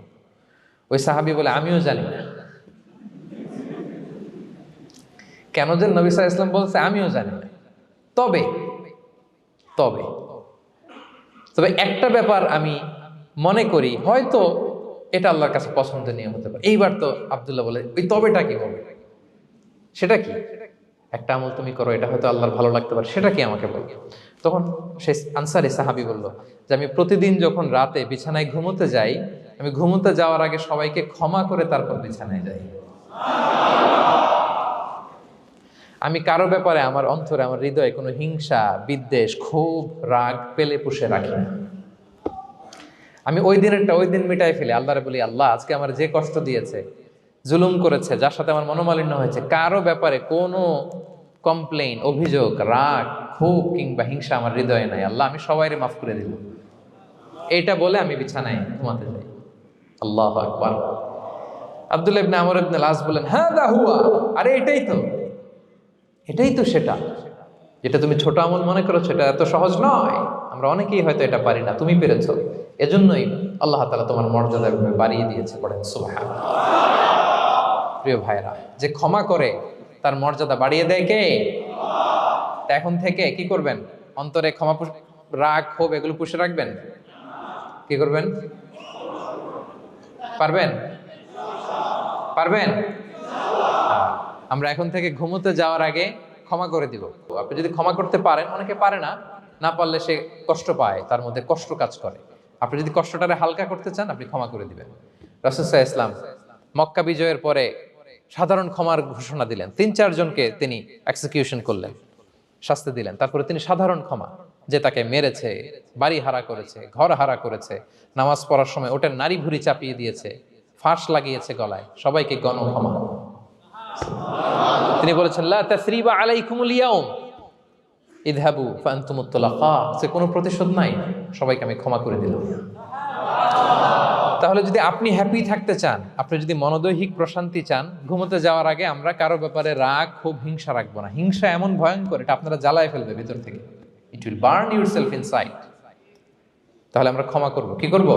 ওই সাহাবী বলে, আমিও জানি না। কেন যে নবী সাল্লাল্লাহু আলাইহি ওয়াসাল্লাম বলছে আমিও জানি না। তবে তবে তবে একটা ব্যাপার আমি মনে করি, হয়তো এটা আল্লাহর কাছে পছন্দনীয় হতে পারে। এইবার তো আব্দুল্লাহ বলে, ওই তবেটা কি বলে? সেটা কি? একটা আমল তুমি করো, এটা হয়তো আল্লাহর ভালো লাগতে পারে, সেটা কি আমাকে বলো। তখন সে আনসারী সাহাবী বলল যে আমি প্রতিদিন যখন রাতে বিছানায় ঘুমোতে যাই, আমি ঘুমোতে যাওয়ার আগে সবাইকে ক্ষমা করে তারপর বিছানায় যাই। আমি কারো ব্যাপারে আমার অন্তরে, আমার হৃদয়ে কোনো হিংসা, বিদ্বেষ, ক্ষোভ, রাগ পেলে পুষে রাখি না। আমি ওই দিনেরটা ওই দিন মিটাই ফেলি। আল্লাহরে বলি, আল্লাহ আজকে আমার যে কষ্ট দিয়েছে, জুলুম করেছে, যার সাথে আমার মনোমালিন্য হয়েছে, কারো ব্যাপারে কোনো কমপ্লেইন, অভিযোগ, রাগ, ক্ষোভ কিংবা হিংসা আমার হৃদয়ে নাই। আল্লাহ আমি সবাইরে মাফ করে দিব। এইটা বলে আমি বিছানায় ঘুমাতে যাই। আল্লাহু আকবার। আব্দুল্লাহ ইবনে আমর ইবনে আল-আস বলেন, হ্যাঁ দা হুয়া, আরে এটাই তো সেটা যেটা তুমি ছোট আমল মনে করছো। এটা এত সহজ নয়। আমরা অনেকেই হয়তো এটা পারি না, তুমি পেরেছো। এজন্যই আল্লাহ তাআলা তোমার মর্যাদা বাড়িয়ে দিয়েছে। পড়েন সুবহানাল্লাহ। প্রিয় ভাইরা, যে ক্ষমা করে তার মর্যাদা বাড়িয়ে দেয় কে? তা এখন থেকে কি করবেন? অন্তরে ক্ষমা, রাগ, ক্ষোভ এগুলো পুষে রাখবেন। কি করবেন? পারবেন? পারবেন? আমরা এখন থেকে ঘুমোতে যাওয়ার আগে ক্ষমা করে দিব। আপনি যদি ক্ষমা করতে পারেন, অনেকে পারে না, না পারলে সে কষ্ট পায়, তার মধ্যে কষ্ট কাজ করে। আপনি যদি কষ্টটারে হালকা করতে চান, আপনি ক্ষমা করে দিবেন। রাসূল সাল্লাল্লাহু আলাইহি ওয়াসাল্লাম মক্কা বিজয়ের পরে সাধারণ ক্ষমার ঘোষণা দিলেন। ৩-৪ জনকে তিনি এক্সিকিউশন করলেন, শাস্তি দিলেন। তারপরে তিনি সাধারণ ক্ষমা, যে তাকে মেরেছে, বাড়ি হারা করেছে, ঘর হারা করেছে, নামাজ পড়ার সময় ওটার নারী ভুঁড়ি চাপিয়ে দিয়েছে, ফাঁস লাগিয়েছে গলায়, সবাইকে গণ ক্ষমা। তিনি বলেছেন, লা তাসরিবা আলাইকুমুল ইয়াউম ইযহাবু ফাআনতুমুত তুলাকা। সে কোনো প্রতিশোধ নাই, সবাইকে আমি ক্ষমা করে দিলাম। তাহলে যদি আপনি হ্যাপি থাকতে চান, আপনি যদি মনোদৈহিক প্রশান্তি চান, ঘুমোতে যাওয়ার আগে আমরা কারো ব্যাপারে রাগ, ক্ষোভ, হিংসা রাখবো না। হিংসা এমন ভয়ঙ্কর, এটা আপনারা জ্বালায় ফেলবে ভিতর থেকে। It will burn yourself inside. তাহলে আমরা ক্ষমা করব। কি করব?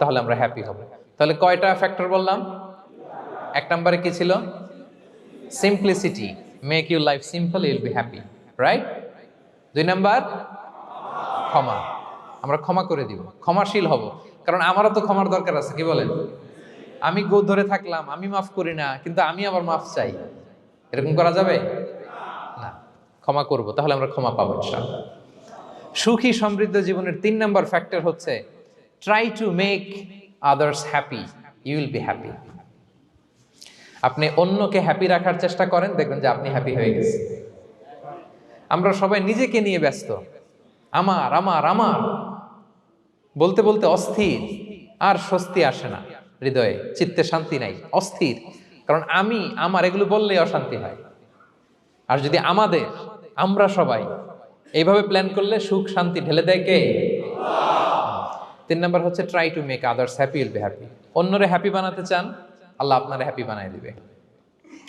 তাহলে আমরা হ্যাপি হব। তাহলে কয়টা ফ্যাক্টর বললাম? 1 নম্বরে কি ছিল? Simplicity, make your life simple, you will be happy, right? 2 number ক্ষমা, আমরা ক্ষমা করে দিব, ক্ষমাশীল হব। কারণ আমারও তো ক্ষমার দরকার আছে। কি বলেন? আমি গো ধরে থাকলাম, আমি মাফ করি না, কিন্তু আমি আবার মাফ চাই, এরকম করা যাবে না। ক্ষমা করব, তাহলে আমরা ক্ষমা পাবো ইনশাআল্লাহ। সুখী সমৃদ্ধ জীবনের 3 নাম্বার ফ্যাক্টর হচ্ছে try to make others happy, you will be happy. আপনি অন্যকে হ্যাপি রাখার চেষ্টা করেন, দেখবেন যে আপনি হ্যাপি হয়ে গেছেন। আমরা সবাই নিজেকে নিয়ে ব্যস্ত, আমার আমার আমার বলতে বলতে অস্থির, আর স্বস্তি আসে না হৃদয়ে, চিত্তে শান্তি নাই, অস্থির। কারণ আমি আমার এগুলো বললেই অশান্তি হয়। আর যদি আমাদের, আমরা সবাই এইভাবে প্ল্যান করলে সুখ শান্তি ঢেলে দেয় কে? 3 নাম্বার হচ্ছে try to make others happy, will be happy. অন্যরে হ্যাপি বানাতে চান, আল্লাহ আপনারে হ্যাপি বানায় দিবে।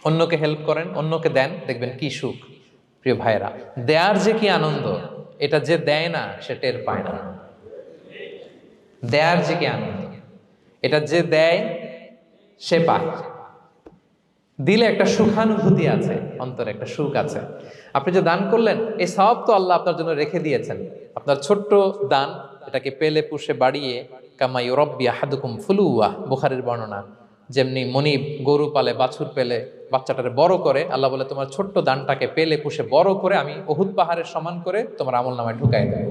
অন্যকে হেল্প করেন, অন্যকে দেন, দেখবেন কি সুখ। প্রিয় ভাইয়েরা, দেয়ার যে কি আনন্দ, এটা যে দেয় না সে টের পায় না। দেয়ার যে কি আনন্দ, এটা যে দেয় সে পায়। দিলে একটা সুখানুভূতি আছে, অন্তরে একটা সুখ আছে। আপনি যে দান করলেন, এই সওয়াব তো আল্লাহ আপনার জন্য রেখে দিয়েছেন। আপনার ছোট্ট দান, এটাকে পেলে পুষে বাড়িয়ে, কামা ইউরাব্বি আহাদুকুম ফুলুয়া, বুখারীর বর্ণনা, যেমনি মনিব গরু পালে, বাছুর পেলে বাচ্চাটারে বড় করে, আল্লাহ বলে তোমার ছোট্ট দানটাকে পেলে পুষে বড় করে আমি উহুদ পাহাড়ের সমান করে তোমার আমলনামায় ঢুকাই দেব।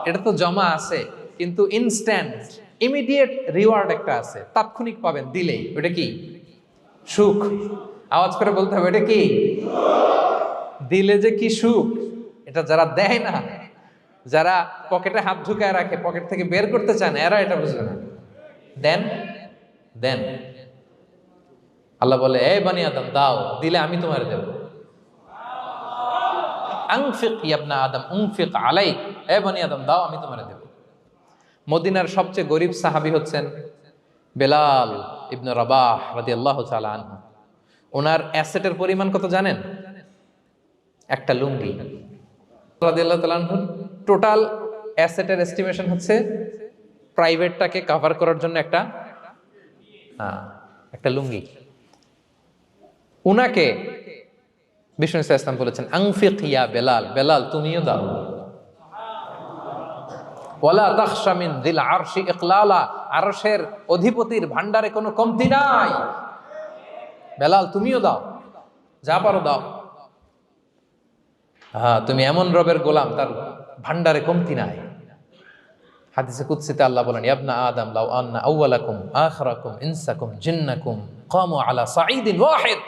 এটা তো জমা আছে, কিন্তু ইনস্ট্যান্ট ইমিডিয়েট রিওয়ার্ড একটা আছে, তাৎক্ষণিক পাবেন দিলেই। ওটা কি? সুখ। আওয়াজ করে বলতে হবে, এটা কি? দিলে যে কি সুখ, এটা যারা দেয় না, যারা পকেটে হাত ঢুকায় রাখে, পকেট থেকে বের করতে চান, এরা এটা বুঝবে না। দেন দেন। আল্লাহ বলে, এই বানি আদম দাও, দিলে আমি তোমার দেব। আনফিক ইয়া আদম উনফিক আলাইক, এই বানি আদম দাও, আমি তোমার দেব। মদিনার সবচেয়ে গরিব সাহাবী হচ্ছেন বেলাল ইবনে রাবাহ রাদিয়াল্লাহু তাআলা আনহু। ওনার অ্যাসেটের পরিমাণ কত জানেন? একটা লুঙ্গি। রাদিয়াল্লাহু তাআলা আনহু টোটাল অ্যাসেটের এস্টিমেশন হচ্ছে প্রাইভেটটাকে কভার করার জন্য একটা লুঙ্গি। উনাকে বিষ্ণু ইসলাম বলেছেন আনফিক ইয়া বেলাল, বেলাল তুমিও দাও। ওয়ালা তাখশা মিন যিল আরশি ইকলালা, আরশের অধিপতির ভান্ডারে কোনো কমতি নাই, বেলাল তুমিও দাও, যা পারো দাও। হ্যাঁ, তুমি এমন রবের গোলাম তার ভান্ডারে কমতি নাই। হাদিসে কুদসিতে আল্লাহ বলেন, ইবনা আদম লাউ আন্না আউওয়ালাকুম আখিরাকুম ইনসাকুম জিন্নাকুম কামু আলা সাঈদিন ওয়াহিদ,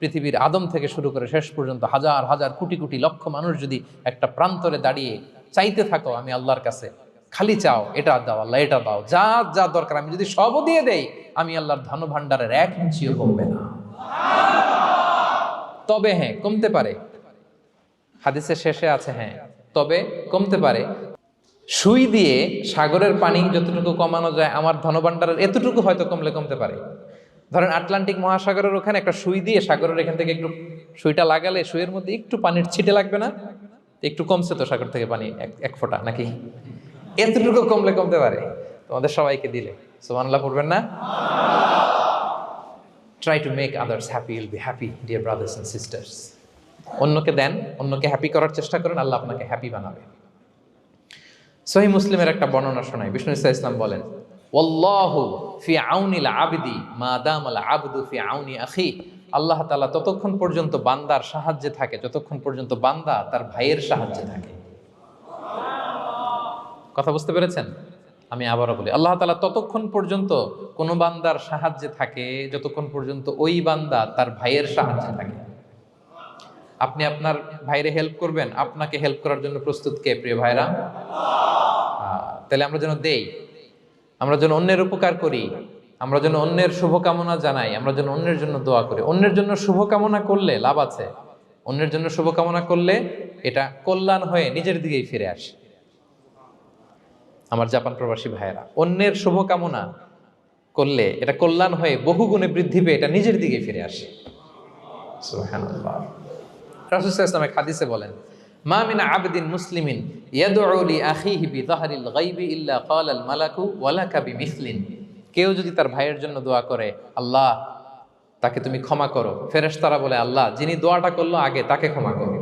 পৃথিবীর আদম থেকে শুরু করে শেষ পর্যন্ত হাজার হাজার কোটি কোটি লক্ষ মানুষ যদি একটা প্রান্তরে দাঁড়িয়ে চাইতে থাকো আমি আল্লাহর কাছে, খালি চাও এটা দাও আল্লাহ, এটা দাও, যা যা দরকার আমি যদি সবও দিয়ে দেই, আমি আল্লাহর ধন ভান্ডারের 1 ইঞ্চিও কমবে না। তবে হ্যাঁ, কমতে পারে, হাদিসের শেষে আছে হ্যাঁ তবে কমতে পারে। সুই দিয়ে সাগরের পানি যতটুকু কমানো যায় আমার ধনভাণ্ডারের এতটুকু হয়তো কমলে কমতে পারে। ধরেন আটলান্টিক মহাসাগরের ওখানে একটা সুই দিয়ে সাগরের এখান থেকে একটু সুইটা লাগালে সুইয়ের মধ্যে একটু পানির ছিটে লাগবে না? একটু কমছে তো সাগর থেকে পানি এক ফোঁটা নাকি? এতটুকু কমলে কমতে পারে। তোমাদের সবাইকে দিলে সুবহানাল্লাহ পড়বেন না? Try to make others happy, will be happy dear brothers and sisters. অন্যকে দেন, অন্যকে হ্যাপি করার চেষ্টা করেন, আল্লাহ আপনাকে হ্যাপি বানাবে। সহিহ মুসলিমের একটা বর্ণনা শোনাই, বিষ্ণু ইসলাম বলেন, ওয়াল্লাহু ফি আউনিল আবদি মা দামাল আবদু ফি আউনি আখি, আল্লাহ তাআলা ততক্ষণ পর্যন্ত বান্দার সাহায্যে থাকে যতক্ষণ পর্যন্ত বান্দা তার ভাইয়ের সাহায্যে থাকে। কথা বুঝতে পেরেছেন? আমি আবারও বলি, আল্লাহ তাআলা ততক্ষণ পর্যন্ত কোন বান্দার সাহায্যে থাকে যতক্ষণ পর্যন্ত ওই বান্দা তার ভাইয়ের সাহায্যে থাকে। আপনি আপনার ভাইরে হেল্প করবেন, আপনাকে হেল্প করার জন্য প্রস্তুত কে প্রিয় ভাইরা? তাহলে আমরা যেন দেই, আমরা যেন অন্যের উপকার করি, আমরা যেন অন্যের শুভকামনা জানাই, আমরা যেন অন্যের জন্য দোয়া করি। অন্যের জন্য শুভকামনা করলে লাভ আছে, অন্যের জন্য শুভকামনা করলে এটা কল্যাণ হয়ে নিজের দিকেই ফিরে আসে। আমার জাপান প্রবাসী ভাইয়েরা, অন্যের শুভকামনা করলে এটা কল্যাণ হয়ে বহুগুণে বৃদ্ধি পেয়ে এটা নিজের দিকে ফিরে আসে। সুবহানাল্লাহ। রাসূল সাল্লাল্লাহু আলাইহি ওয়াসাল্লাম হাদিসে বলেন, মা মিন আবদিন মুসলিমিন ইয়াদউ লি আখিহি বিযাহরিল গায়বি ইল্লা ক্বালাল মালাকু ওয়া লাকা বিমিসলিন, কেউ যদি তার ভাইয়ের জন্য দোয়া করে, আল্লাহ তাকে তুমি ক্ষমা করো, ফেরেশতারা বলে, আল্লাহ যিনি দোয়াটা করলো আগে তাকে ক্ষমা করো।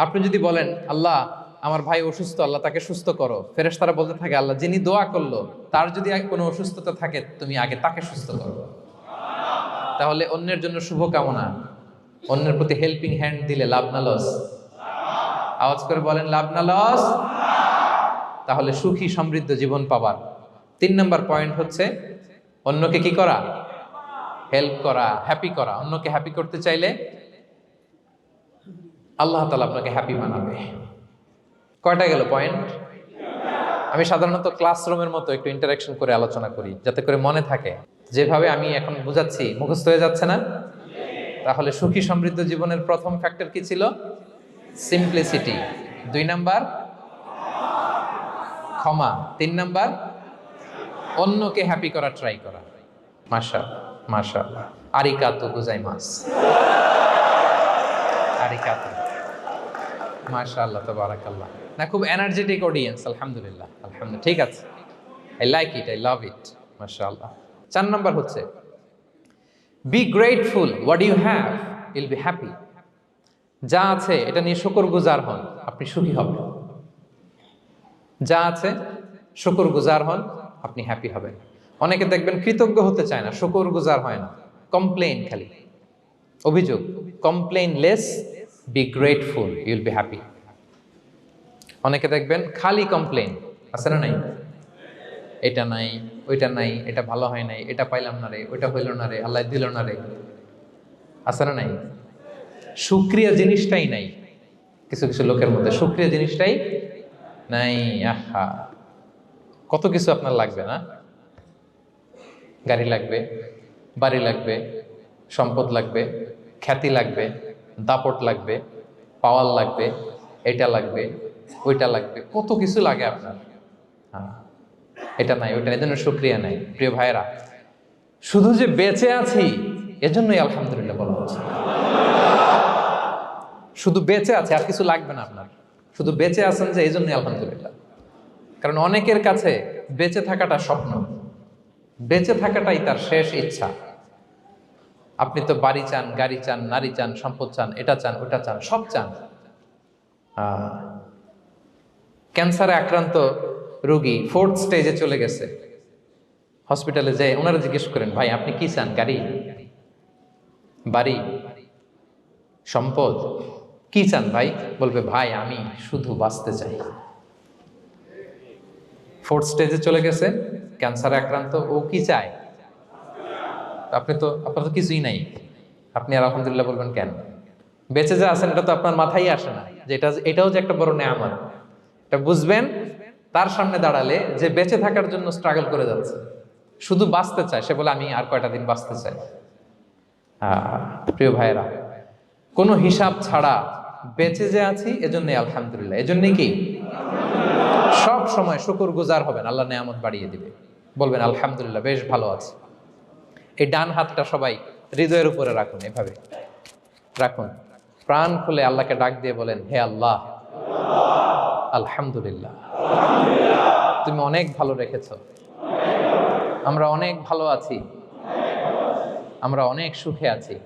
আপনি যদি বলেন, আল্লাহ আমার ভাই অসুস্থ, আল্লাহ তাকে সুস্থ করো, ফেরেশতারা বলতে থাকে, আল্লাহ যিনি দোয়া করলো তার যদি কোনো অসুস্থতা থাকে তুমি আগে তাকে সুস্থ করো। তাহলে অন্যের জন্য শুভকামনা, অন্যের প্রতি হেল্পিং হ্যান্ড দিলে লাভ না লস? আওয়াজ করে বলেন, লাভ না লস? তাহলে সুখী সমৃদ্ধ জীবন পাবার 3 নম্বর পয়েন্ট হচ্ছে অন্যকে কি করা? হেল্প করা, হ্যাপি করা। অন্যকে হ্যাপি করতে চাইলে আল্লাহ তাআলা আপনাকে হ্যাপি বানাবে। কয়টা গেল পয়েন্ট? আমি সাধারণত ক্লাসরুমের মতো একটু ইন্টারাকশন করে আলোচনা করি যাতে করে মনে থাকে। যেভাবে আমি এখন বুঝাচ্ছি মুখস্থ হয়ে যাচ্ছে না? তাহলে সুখী সমৃদ্ধ জীবনের প্রথম ফ্যাক্টর কি ছিল? সিম্পলিসিটি। 2 নাম্বার ক্ষমা। 3 নাম্বার অন্যকে হ্যাপি করা ট্রাই করা। মাশাআল্লাহ মাশাআল্লাহ, আরিকাতু গোজাইমাস, আরিকাতু, মাশাআল্লাহ তাবারাকাল্লাহ। না, খুব এনার্জেটিক অডিয়েন্স, আলহামদুলিল্লাহ আলহামদুলিল্লাহ, ঠিক আছে, I like it, I love it, মাশাআল্লাহ। 4 নাম্বার হচ্ছে be grateful what you have, you'll be happy. যা আছে এটা নিয়ে শুকরগুজার হন, আপনি সুখী হবেন। যা আছে শুকরগুজার হন, আপনি হ্যাপি হবেন। অনেকে দেখবেন কৃতজ্ঞ হতে চায় না, শুকরগুজার হয় না, কমপ্লেইন, খালি অভিযোগ। Complain less, be grateful, Yule be happy. অনেকে দেখবেন খালি কমপ্লেইন, আছে না নাই? এটা নাই, ওইটা নাই, এটা ভালো হয় নাই, এটা পাইলাম না রে, ওইটা হইল না রে, আল্লাহ দিল না রে, আছে না নাই? শুকরিয়া জিনিসটাই নাই কিছু কিছু লোকের মধ্যে, শুকরিয়া জিনিসটাই নাই। আহা, কত কিছু আপনার লাগবে না? গাড়ি লাগবে, বাড়ি লাগবে, সম্পদ লাগবে, খ্যাতি লাগবে, দাপট লাগবে, পাওয়ার লাগবে, এটা লাগবে, ওইটা লাগবে, কত কিছু লাগে আপনার। হ্যাঁ, এটা নাই, ওইটা, এজন্য শুকরিয়া নাই। প্রিয় ভাইয়েরা, শুধু যে বেঁচে আছি এজন্যই আলহামদুলিল্লাহ বলা হচ্ছে। শুধু বেঁচে আছে, আর কিছু লাগবে না আপনার, শুধু বেঁচে আছেন যে এই জন্যই আলহামদুলিল্লাহ। কারণ অনেকের কাছে বেঁচে থাকাটা স্বপ্ন, বেঁচে থাকাটাই তার শেষ ইচ্ছা। আপনি তো বাড়ি চান, গাড়ি চান, নারী চান, সম্পদ চান, এটা চান, ওটা চান, সব চান। ক্যান্সারে আক্রান্ত রোগী 4th স্টেজে চলে গেছে, হসপিটালে যেয়ে ওনারা জিজ্ঞেস করেন, ভাই আপনি কি চান? গাড়ি, বাড়ি, সম্পদ, কি চান ভাই? বলবে, ভাই আমি শুধু বাঁচতে চাই। 4th স্টেজে চলে গেছে, ক্যান্সারে আক্রান্ত, ও কি চায়? আপনার তো কিছুই নাই, আপনি আর আলহামদুলিল্লাহ বলবেন কেন? বেঁচে যে আছেন এটা তো আপনার মাথায় আসে না যে এটাও যে একটা বড় নেয়ামত। এটা বুঝবেন তার সামনে দাঁড়ালে, যে বেঁচে থাকার জন্য স্ট্রাগল করে যাচ্ছে, শুধু বাঁচতে চায়, সে বলে আমি আর কয়টা দিন বাঁচতে চাই। প্রিয় ভাইয়েরা, কোনো হিসাব ছাড়া বেঁচে যে আছি এজন্যই আলহামদুলিল্লাহ। এজন্যই কি সব সময় শুকর গুজার হবেন, আল্লাহ নেয়ামত বাড়িয়ে দিবে, বলবেন আলহামদুলিল্লাহ বেশ ভালো আছে। এই ডান হাতটা সবাই হৃদয়ের উপরে রাখুন, এভাবে রাখুন, প্রাণ খুলে আল্লাহকে ডাক দিয়ে বলেন, হে আল্লাহ, আলহামদুলিল্লাহ, তুমি অনেক ভালো রেখেছ, আমরা অনেক ভালো আছি, আমরা অনেক সুখে আছি।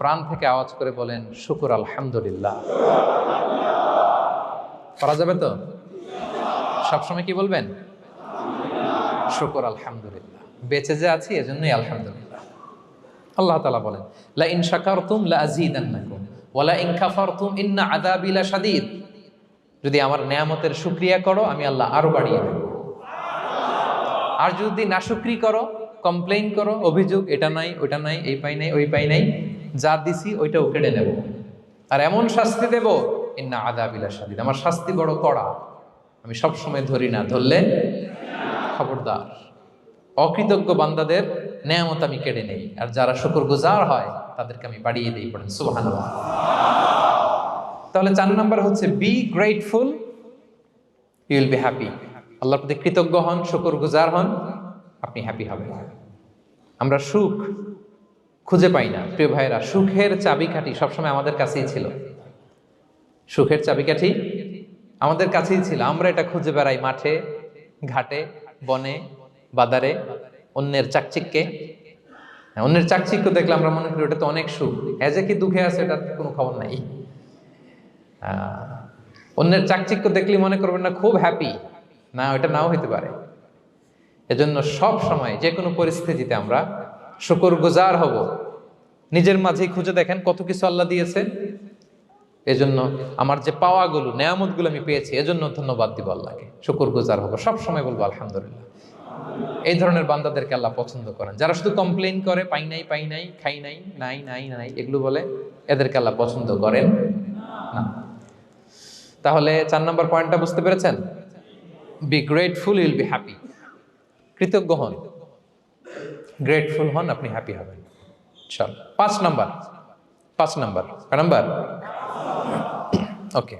প্রাণ থেকে আওয়াজ করে বলেন, শুকুর আলহামদুলিল্লাহ। করা যাবে তো? সবসময় কি বলবেন? শুকুর আলহামদুলিল্লাহ, বেঁচে যে আছি এজন্যই আলহামদুলিল্লাহ। আল্লাহ তাআলা বলেন, লা ইন শাকারতুম লা আযীদান্নাকুম ওয়া লা ইন কাফারতুম ইন্না আযাবি লাশাদীদ। যদি আমার নেয়ামতের শুকরিয়া করো আমি আল্লাহ আরো বাড়িয়ে দেব, আর যদি নাশুকরি করো, কমপ্লেইন করো, অভিযোগ, এটা নাই, ওটা নাই, এই পাই নাই, ওই পাই নাই, যা দিছি ওইটাও কেড়ে নেব, আর এমন শাস্তি দেব, ইন্না আযাবি লাশাদীদ, আমার শাস্তি বড় কড়া, আমি সব সময় ধরি না, ধরলে খবরদার। অকৃতজ্ঞ বান্দাদের নেয়ামত আমি কেড়ে নেই, আর যারা শুকরগুজার হয় তাদেরকে আমি বাড়িয়ে দিই। পড়েন সুবহানাল্লাহ। তাহলে 4 নাম্বার হচ্ছে be grateful, you will be happy. আল্লাহর প্রতি কৃতজ্ঞ হন, শুকরগুজার হন, আপনি হ্যাপি হবেন। আমরা সুখ খুঁজে পাই না প্রিয় ভাইয়েরা, সুখের চাবিকাঠি সবসময় আমাদের কাছেই ছিল। সুখের চাবিকাঠি আমাদের কাছেই ছিল, আমরা এটা খুঁজে বেড়াই মাঠে, ঘাটে, বনে, বাজারে, অন্যের চাকচিক্যে। অন্যের চাকচিক্য দেখলে আমরা মনে করি ওটা তো অনেক সুখ, এজে কি দুঃখে আছে এটার কোনো খবর নাই। অন্যের চাকচিক্য দেখলে মনে করবেন না খুব হ্যাপি, না, ওটা নাও হইতে পারে। এজন্য সব সময় যে কোনো পরিস্থিতিতে আমরা শুকরগুজার হব। নিজের মাঝেই খুঁজে দেখেন কত কিছু আল্লাহ দিয়েছে, এজন্য আমার যে পাওয়াগুলো, নেয়ামতগুলো আমি পেয়েছি, এজন্য ধন্যবাদ দিব আল্লাহকে, শুকরগুজার হব, সব সময় বলবো আলহামদুলিল্লাহ। এই ধরনের বান্দাদেরকে আল্লাহ পছন্দ করেন। যারা শুধু কমপ্লেইন করে, পাই নাই, পাই নাই, খাই নাই, নাই নাই নাই, এগুলো বলে, এদেরকে আল্লাহ পছন্দ করেন না। তাহলে 4 নম্বর পয়েন্টটা বুঝতে পেরেছেন? Be grateful, you will be happy. কৃতজ্ঞ হন, গ্রেটফুল হন, আপনি হ্যাপি হবেন। চল 5 নাম্বার ওকে,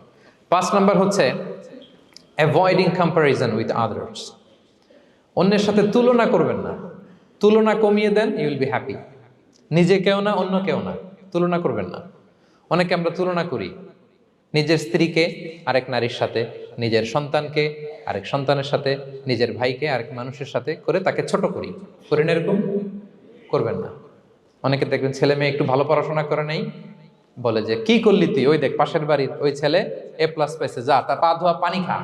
5 নাম্বার হচ্ছে অ্যাভয়েডিং কম্প্যারিজন উইথ আদার্স। অন্যের সাথে তুলনা করবেন না, তুলনা কমিয়ে দেন, ইউ উইল বি হ্যাপি। নিজে কেউ না, অন্য কেউ না, তুলনা করবেন না। অনেকে আমরা তুলনা করি, নিজের স্ত্রীকে আরেক নারীর সাথে, নিজের সন্তানকে আরেক সন্তানের সাথে, নিজের ভাইকে আরেক মানুষের সাথে করে তাকে ছোট করি না, এরকম করবেন না। অনেকে দেখবেন ছেলে মেয়ে একটু ভালো পড়াশোনা করে নেই, বলে যে কি করলি তুই, ওই দেখ পাশের বাড়ির ওই ছেলে A+ পাইছে, যা তার পা ধোয়া পানি খা।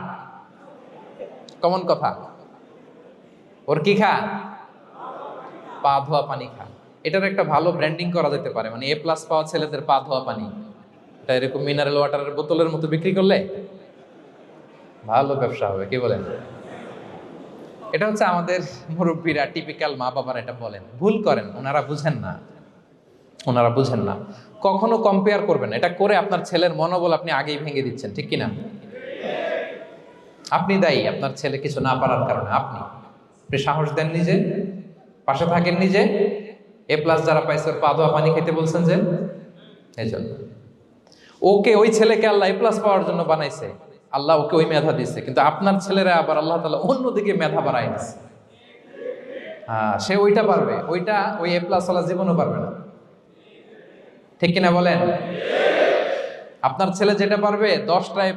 কমন কথা, ওর কি খা? পা ধোয়া পানি খা। এটার একটা ভালো ব্র্যান্ডিং করা যেতে পারে, মানে A+ পাওয়া ছেলেদের পা ধোয়া পানি, এটা এরকম মিনারেল ওয়াটারের বোতলের মতো বিক্রি করলে ভালো ব্যবসা হবে, কি বলেন? এটা হচ্ছে আমাদের মুরব্বীরা, টিপিক্যাল মা বাবারা এটা বলেন, ভুল করেন, ওনারা বুঝেন না। কখনো কম্পেয়ার করবেন না, এটা করে আপনার ছেলের মনোবল আপনি আগেই ভেঙে দিচ্ছেন, ঠিক কিনা? আপনি দায়ী আপনার ছেলে কিছু না পারার কারণে। আপনি সাহস দেন নিজে, পাশে থাকেন নিজে। A+ যারা পাইছে ওর পা ধোয়া পানি খেতে বলছেন যে, এই জন্য ওকে, ওই ছেলেকে আল্লাহ A+ পাওয়ার জন্য বানাইছে, আল্লাহ ওকে ওই মেধা দিচ্ছে, কিন্তু আপনার ছেলেরা আবার আল্লাহ তাআলা অন্যদিকে মেধা বাড়াই দিচ্ছে। সে ওইটা পারবে, ওইটা ওই A+ ওয়ালা জীবনও পারবে না, ঠিক কিনা বলেন? আপনার ছেলে যেটা পারবে 10টা A+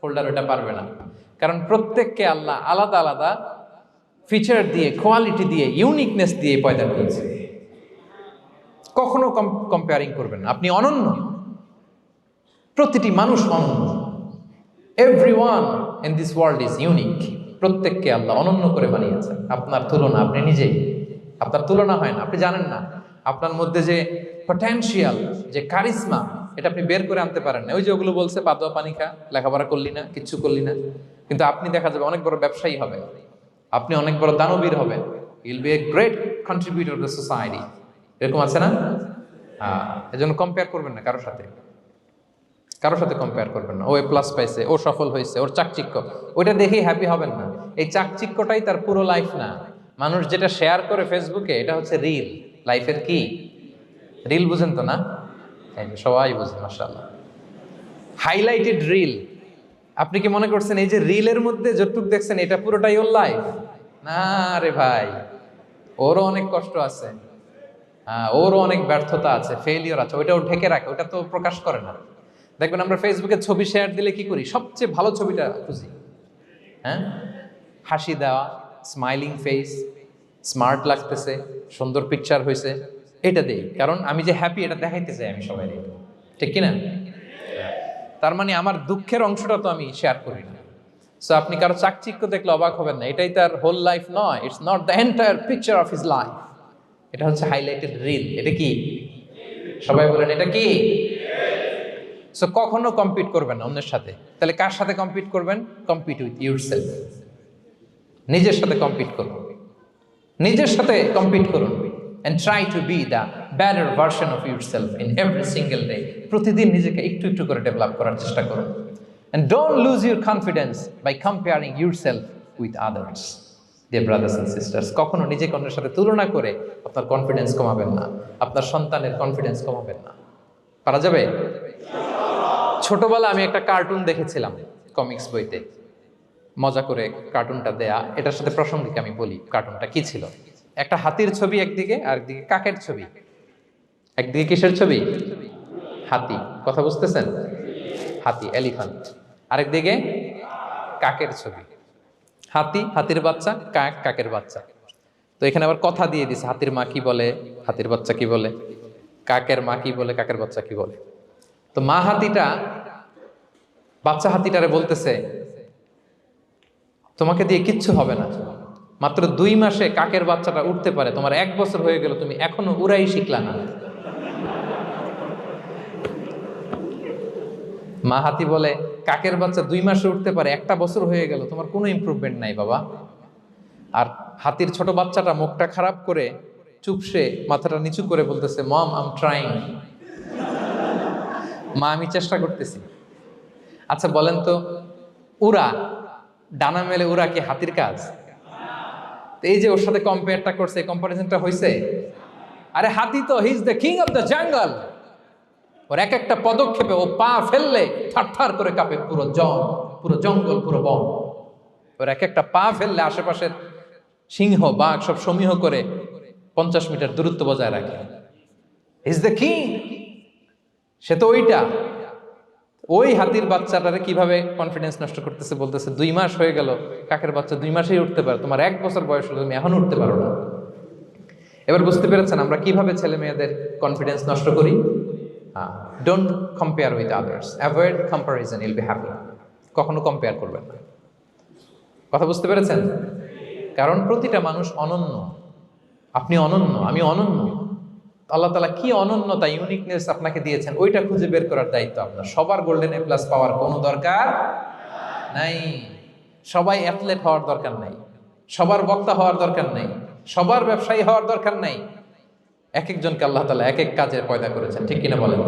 হোল্ডার ওটা পারবে না, কারণ প্রত্যেককে আল্লাহ আলাদা আলাদা ফিচার দিয়ে, কোয়ালিটি দিয়ে, ইউনিকনেস দিয়ে পয়দা করেছে। কখনো কম্পেয়ারিং করবেন না। আপনি অনন্য, প্রতিটি মানুষ অনন্য। Everyone in this world is unique. প্রত্যেককে আল্লাহ অনন্য করে বানিয়েছেন। আপনার তুলনা আপনি নিজেই, আপনার তুলনা হয় না, আপনি জানেন না আপনার মধ্যে যে পটেনশিয়াল, যে কারিশমা, এটা আপনি বের করে আনতে পারেন না। ওই যে ওগুলো বলছে পা ধোয়া পানি খা, লেখাপড়া করলি না, কিচ্ছু করলি না, কিন্তু আপনি দেখা যাবে অনেক বড় ব্যবসায়ী হবে, আপনি অনেক বড় দানবীর হবেন, you'll B a great contributor two society. এরকম আছে না? এজন্য কম্পেয়ার করবেন না কারোর সাথে, কারোর সাথে কম্পেয়ার করবেন না। ও এ প্লাস পাইছে, ও সফল হয়েছে, ওর চাকচিক্য, ওইটা দেখেই হ্যাপি হবেন না। এই চাকচিক্যটাই তার পুরো লাইফ না। মানুষ যেটা শেয়ার করে ফেসবুকে, এটা হচ্ছে রিল। লাইফের কি রিল? বুঝেন তো না? সবাই বুঝেন, মাশাআল্লাহ। Highlighted reel. আপনি কি মনে করছেন এই যে রিলের মধ্যে যতটুক দেখছেন এটা পুরোটাই ওর লাইফ? না রে ভাই, ওরও অনেক কষ্ট আছে, ওরও অনেক ব্যর্থতা আছে, ফেলিওর আছে, ওইটাও ঢেকে রাখে, ওটা তো প্রকাশ করে না। দেখবেন আমরা ফেসবুকে ছবি শেয়ার দিলে কি করি? সবচেয়ে ভালো ছবিটা খুঁজি, হ্যাঁ, হাসি দেওয়া, স্মাইলিং ফেস, স্মার্ট লাগতেছে, সুন্দর পিকচার হয়েছে, এটা দেই। কারণ আমি যে হ্যাপি এটা দেখাইতে চাই আমি সবাই, ঠিক কিনা? তার মানে আমার দুঃখের অংশটা তো আমি শেয়ার করি না। সো আপনি কারো চাকচিক্য দেখলে অবাক হবেন না, এটাই তার হোল লাইফ নয়। It's not the entire picture of his life. এটা হচ্ছে হাইলাইটেড রিল। এটা কি? সবাই বলেন এটা কি? সো কখনো কম্পিট করবেন না অন্যের সাথে। তাহলে কার সাথে কম্পিট করবেন? Compete with yourself. নিজের সাথে কম্পিট করুন, নিজের সাথে কম্পিট করুন। and try to be the better version of yourself in every single day. প্রতিদিন নিজেকে একটু একটু করে ডেভেলপ করার চেষ্টা করুন। and don't lose your confidence by comparing yourself with others. Dear brothers and sisters, কখনো নিজেকে অন্যের সাথে তুলনা করে আপনার কনফিডেন্স কমাবেন না, আপনার সন্তানের কনফিডেন্স কমাবেন না। পারা যাবে? ছোটবেলা আমি একটা কার্টুন দেখেছিলাম কমিক্স বইতে, মজা করে কার্টুনটা দেয়া। এটার সাথে প্রাসঙ্গিক আমি বলি কার্টুনটা কি ছিল। একটা হাতির ছবি একদিকে, আর একদিকে কাকের ছবি। একদিকে কিসের ছবি? হাতি। কথা বুঝতেছেন? হাতি, এলিফ্যান্ট। আরেকদিকে কাকের ছবি। হাতি, হাতির বাচ্চা, কাক, কাকের বাচ্চা। তো এখানে আবার কথা দিয়ে দিছে, হাতির মা কি বলে, হাতির বাচ্চা কি বলে, কাকের মা কি বলে, কাকের বাচ্চা কি বলে। তো মা হাতিটা বাচ্চা হাতিটারে বলতেছে, তোমাকে দিয়ে কিচ্ছু হবে না, মাত্র 2 মাসে কাকের বাচ্চাটা উঠতে পারে, তোমার 1 বছর হয়ে গেল, তুমি এখনো উড়াই শিখলা না। মা হাতি বলে, কাকের বাচ্চা 2 মাসে উঠতে পারে, 1টা বছর হয়ে গেল, তোমার কোনো ইমপ্রুভমেন্ট নাই বাবা। আর হাতির ছোট বাচ্চাটা মুখটা খারাপ করে চুপসে মাথাটা নিচু করে বলতেছে, মম আই এম ট্রাইং। মা আমি চেষ্টা করতেছি। আচ্ছা বলেন তো, উড়া, ডানা মেলে উড়া কি হাতির কাজ? এই যে ওর সাথে কম্পেয়ারটা করছে, কম্পারিজনটা হয়েছে। আরে হাতি তো he is the king of the jungle. ওর এক একটা পদক্ষেপে ও পা ফেললে থারথার করে কাঁপে পুরো জঙ্গল, পুরো বন। ওর এক একটা পা ফেললে আশেপাশের সিংহ, বাঘ সব সমীহ করে 50 মিটার দূরত্ব বজায় রাখে। He is the king. সে তো ওইটা। ওই হাতির বাচ্চাটারে কিভাবে কনফিডেন্স নষ্ট করতেছে, বলতেছে 2 মাস হয়ে গেল, কাকের বাচ্চা 2 মাসেই উঠতে পারে, তোমার 1 বছর বয়স হলো, তুমি এখন উঠতে পারো না। এবার বুঝতে পেরেছেন আমরা কিভাবে ছেলে মেয়েদের কনফিডেন্স নষ্ট করি? Don't compare with others, avoid comparison, Yule be happy. কখনো কম্পেয়ার করবেন না। কথা বুঝতে পেরেছেন? কারণ প্রতিটা মানুষ অনন্য। আপনি অনন্য, আমি অনন্য। আল্লাহ তাআলা কি অনন্যতা, ইউনিকনেস আপনাকে দিয়েছেন, ওইটা খুঁজে বের করার দায়িত্ব আপনার। সবার গোল্ডেন এ প্লাস পাওয়ার কোনো দরকার নাই, সবাই অ্যাথলেট হওয়ার দরকার নাই, সবার বক্তা হওয়ার দরকার নাই, সবার ব্যবসায়ী হওয়ার দরকার নাই। এক একজনকে আল্লাহ তাআলা এক এক কাজে পয়দা করেছেন, ঠিক কিনা বলেন?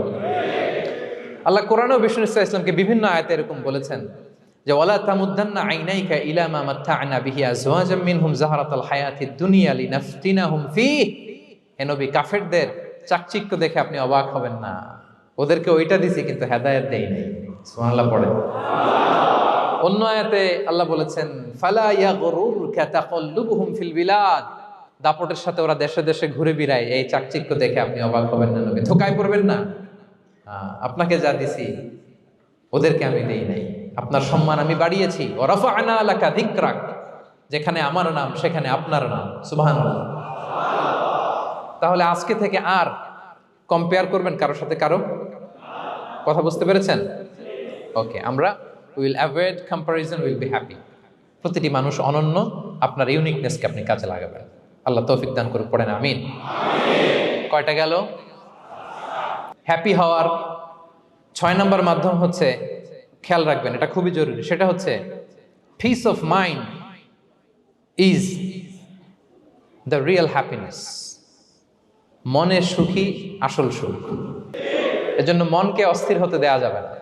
আল্লাহ কোরআনেও বিষ্ণু ইসলামকে বিভিন্ন আয়াতে এরকম বলেছেন যে ওয়ালা তামুদ্দান্না আইনাইকা ইলা মা মাত্তা'না বিহি আজওয়াজাম মিনহুম যাহরাতাল হায়াতিদ দুনিয়া লিনাফতিনাহুম ফীহ। হে নবী, কাফেরদের চাকচিক্য দেখে আপনি অবাক হবেন না, ওদেরকে ওইটা দিছি কিন্তু হেদায়েত দেই নাই। সুবহানাল্লাহ পড়েন। অন্য আয়াতে আল্লাহ বলেছেন ফালা ইয়াগরুরকা তাকাল্লুবুহুম ফিল বিলাদ। দাপটের সাথে ওরা দেশে দেশে ঘুরে বেড়ায়, এই চাকচিক্য দেখে আপনি অবাক হবেন না নবী, ধোঁকায় পড়বেন না। আপনাকে যা দিছি ওদেরকে আমি দেই নাই। আপনার সম্মান আমি বাড়িয়েছি। ওয়া রাফা'না লাকা যিকরাক, যেখানে আমার নাম সেখানে আপনার নাম। সুবহানাল্লাহ। তাহলে আজকে থেকে আর কম্পেয়ার করবেন কারোর সাথে কারো? কথা বুঝতে পেরেছেন? ওকে, আমরা will avoid comparison, will be happy. প্রতিটি মানুষ অনন্য, আপনার ইউনিকনেসকে আপনি কাজে লাগাবেন। আল্লাহ তৌফিক দান করুক, পড়েন আমিন। কয়টা গেল? হ্যাপি হওয়ার 6 নম্বর মাধ্যম হচ্ছে, খেয়াল রাখবেন এটা খুবই জরুরি, সেটা হচ্ছে piece of mind is the real happiness. মনের সুখী আসল সুখ। এজন্য মনকে অস্থির হতে দেয়া যাবে না,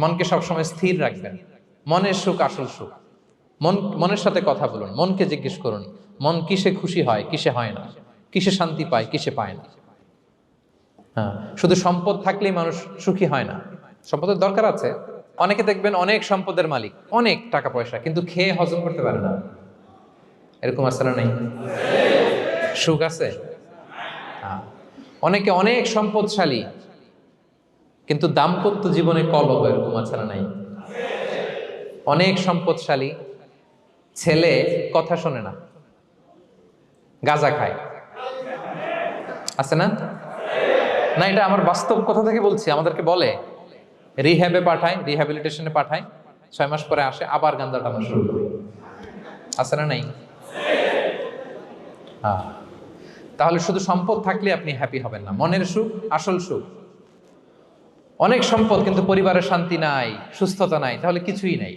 মনকে সবসময় স্থির রাখবেন। মনের সুখ আসল সুখ। মনের সাথে কথা বলুন, মনকে জিজ্ঞেস করুন মন কিসে খুশি হয়, কিসে হয় না, কিসে শান্তি পায়, কিসে পায় না। হ্যাঁ, শুধু সম্পদ থাকলেই মানুষ সুখী হয় না, সম্পদের দরকার আছে। অনেকে দেখবেন অনেক সম্পদের মালিক, অনেক টাকা পয়সা, কিন্তু খেয়ে হজম করতে পারে না। এরকম আছে না? নাই? সুখ আছে? অনেকে অনেক সম্পদশালী, কিন্তু দাম্পত্য জীবনে কলহ, এরকম আছে না? নাই? অনেক সম্পদশালী ছেলে কথা শোনে না, গাঁজা খায়, আছে না? না, এটা আমার বাস্তব কথা থেকে বলছি। আমাদেরকে বলে রিহ্যাবে পাঠায়, রিহ্যাবিলিটেশনে পাঠায়, 6 মাস পরে আসে আবার গাঁজা টানা শুরু করে। আছে না? নাই? তাহলে শুধু সম্পদ থাকলে আপনি হ্যাপি হবেন না। মনের সুখ আসল সুখ। অনেক সম্পদ কিন্তু পরিবারের শান্তি নাই, সুস্থতা নাই, তাহলে কিছুই নাই।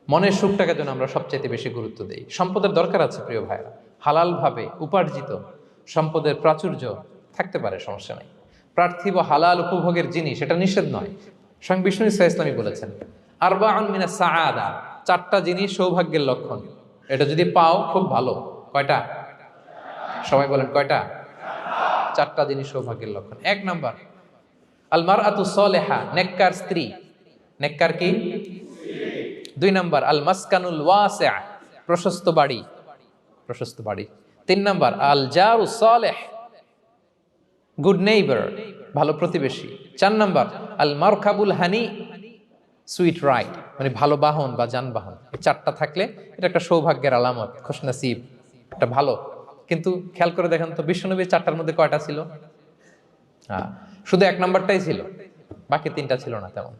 মনের সুখটাকে যেন আমরা সবচেয়ে বেশি গুরুত্ব দেই। সম্পদের দরকার আছে প্রিয় ভাইরা, হালাল ভাবে উপার্জিত সম্পদের প্রাচুর্য থাকতে পারে, সমস্যা নাই। পার্থিব হালাল উপভোগের জিনিস, এটা নিষেধ নয়। স্বয়ং বিষ্ণু ইসলামী বলেছেন আরবাউন মিনাস সাআদা, 4টা জিনিস সৌভাগ্যের লক্ষণ। এটা যদি পাও খুব ভালো। কয়টা? সবাই বলেন কয়টা? 4টা জিনিস সৌভাগ্যের লক্ষণ। 1 নাম্বার আল মারআতু সালেহা, নেককার স্ত্রী। নেককার কি? 2 নাম্বার আল মাসকানুল ওয়াসিআ, প্রশস্ত বাড়ি, প্রশস্ত বাড়ি। 3 নাম্বার আল জারু সালেহ, গুড নেইবার, ভালো প্রতিবেশী। 4 নাম্বার আল মারকাবুল হানি, সুইট রাইড, মানে ভালো বাহন বা যানবাহন। এই 4টা থাকলে এটা একটা সৌভাগ্যের আলামত, খুশনসিব, একটা ভালো। কিন্তু খেয়াল করে দেখেন তো, বিশ্বনবীর 4টার মধ্যে কয়টা ছিল? শুধু 1 নাম্বারটাই ছিল, বাকি 3টা ছিল না তেমন।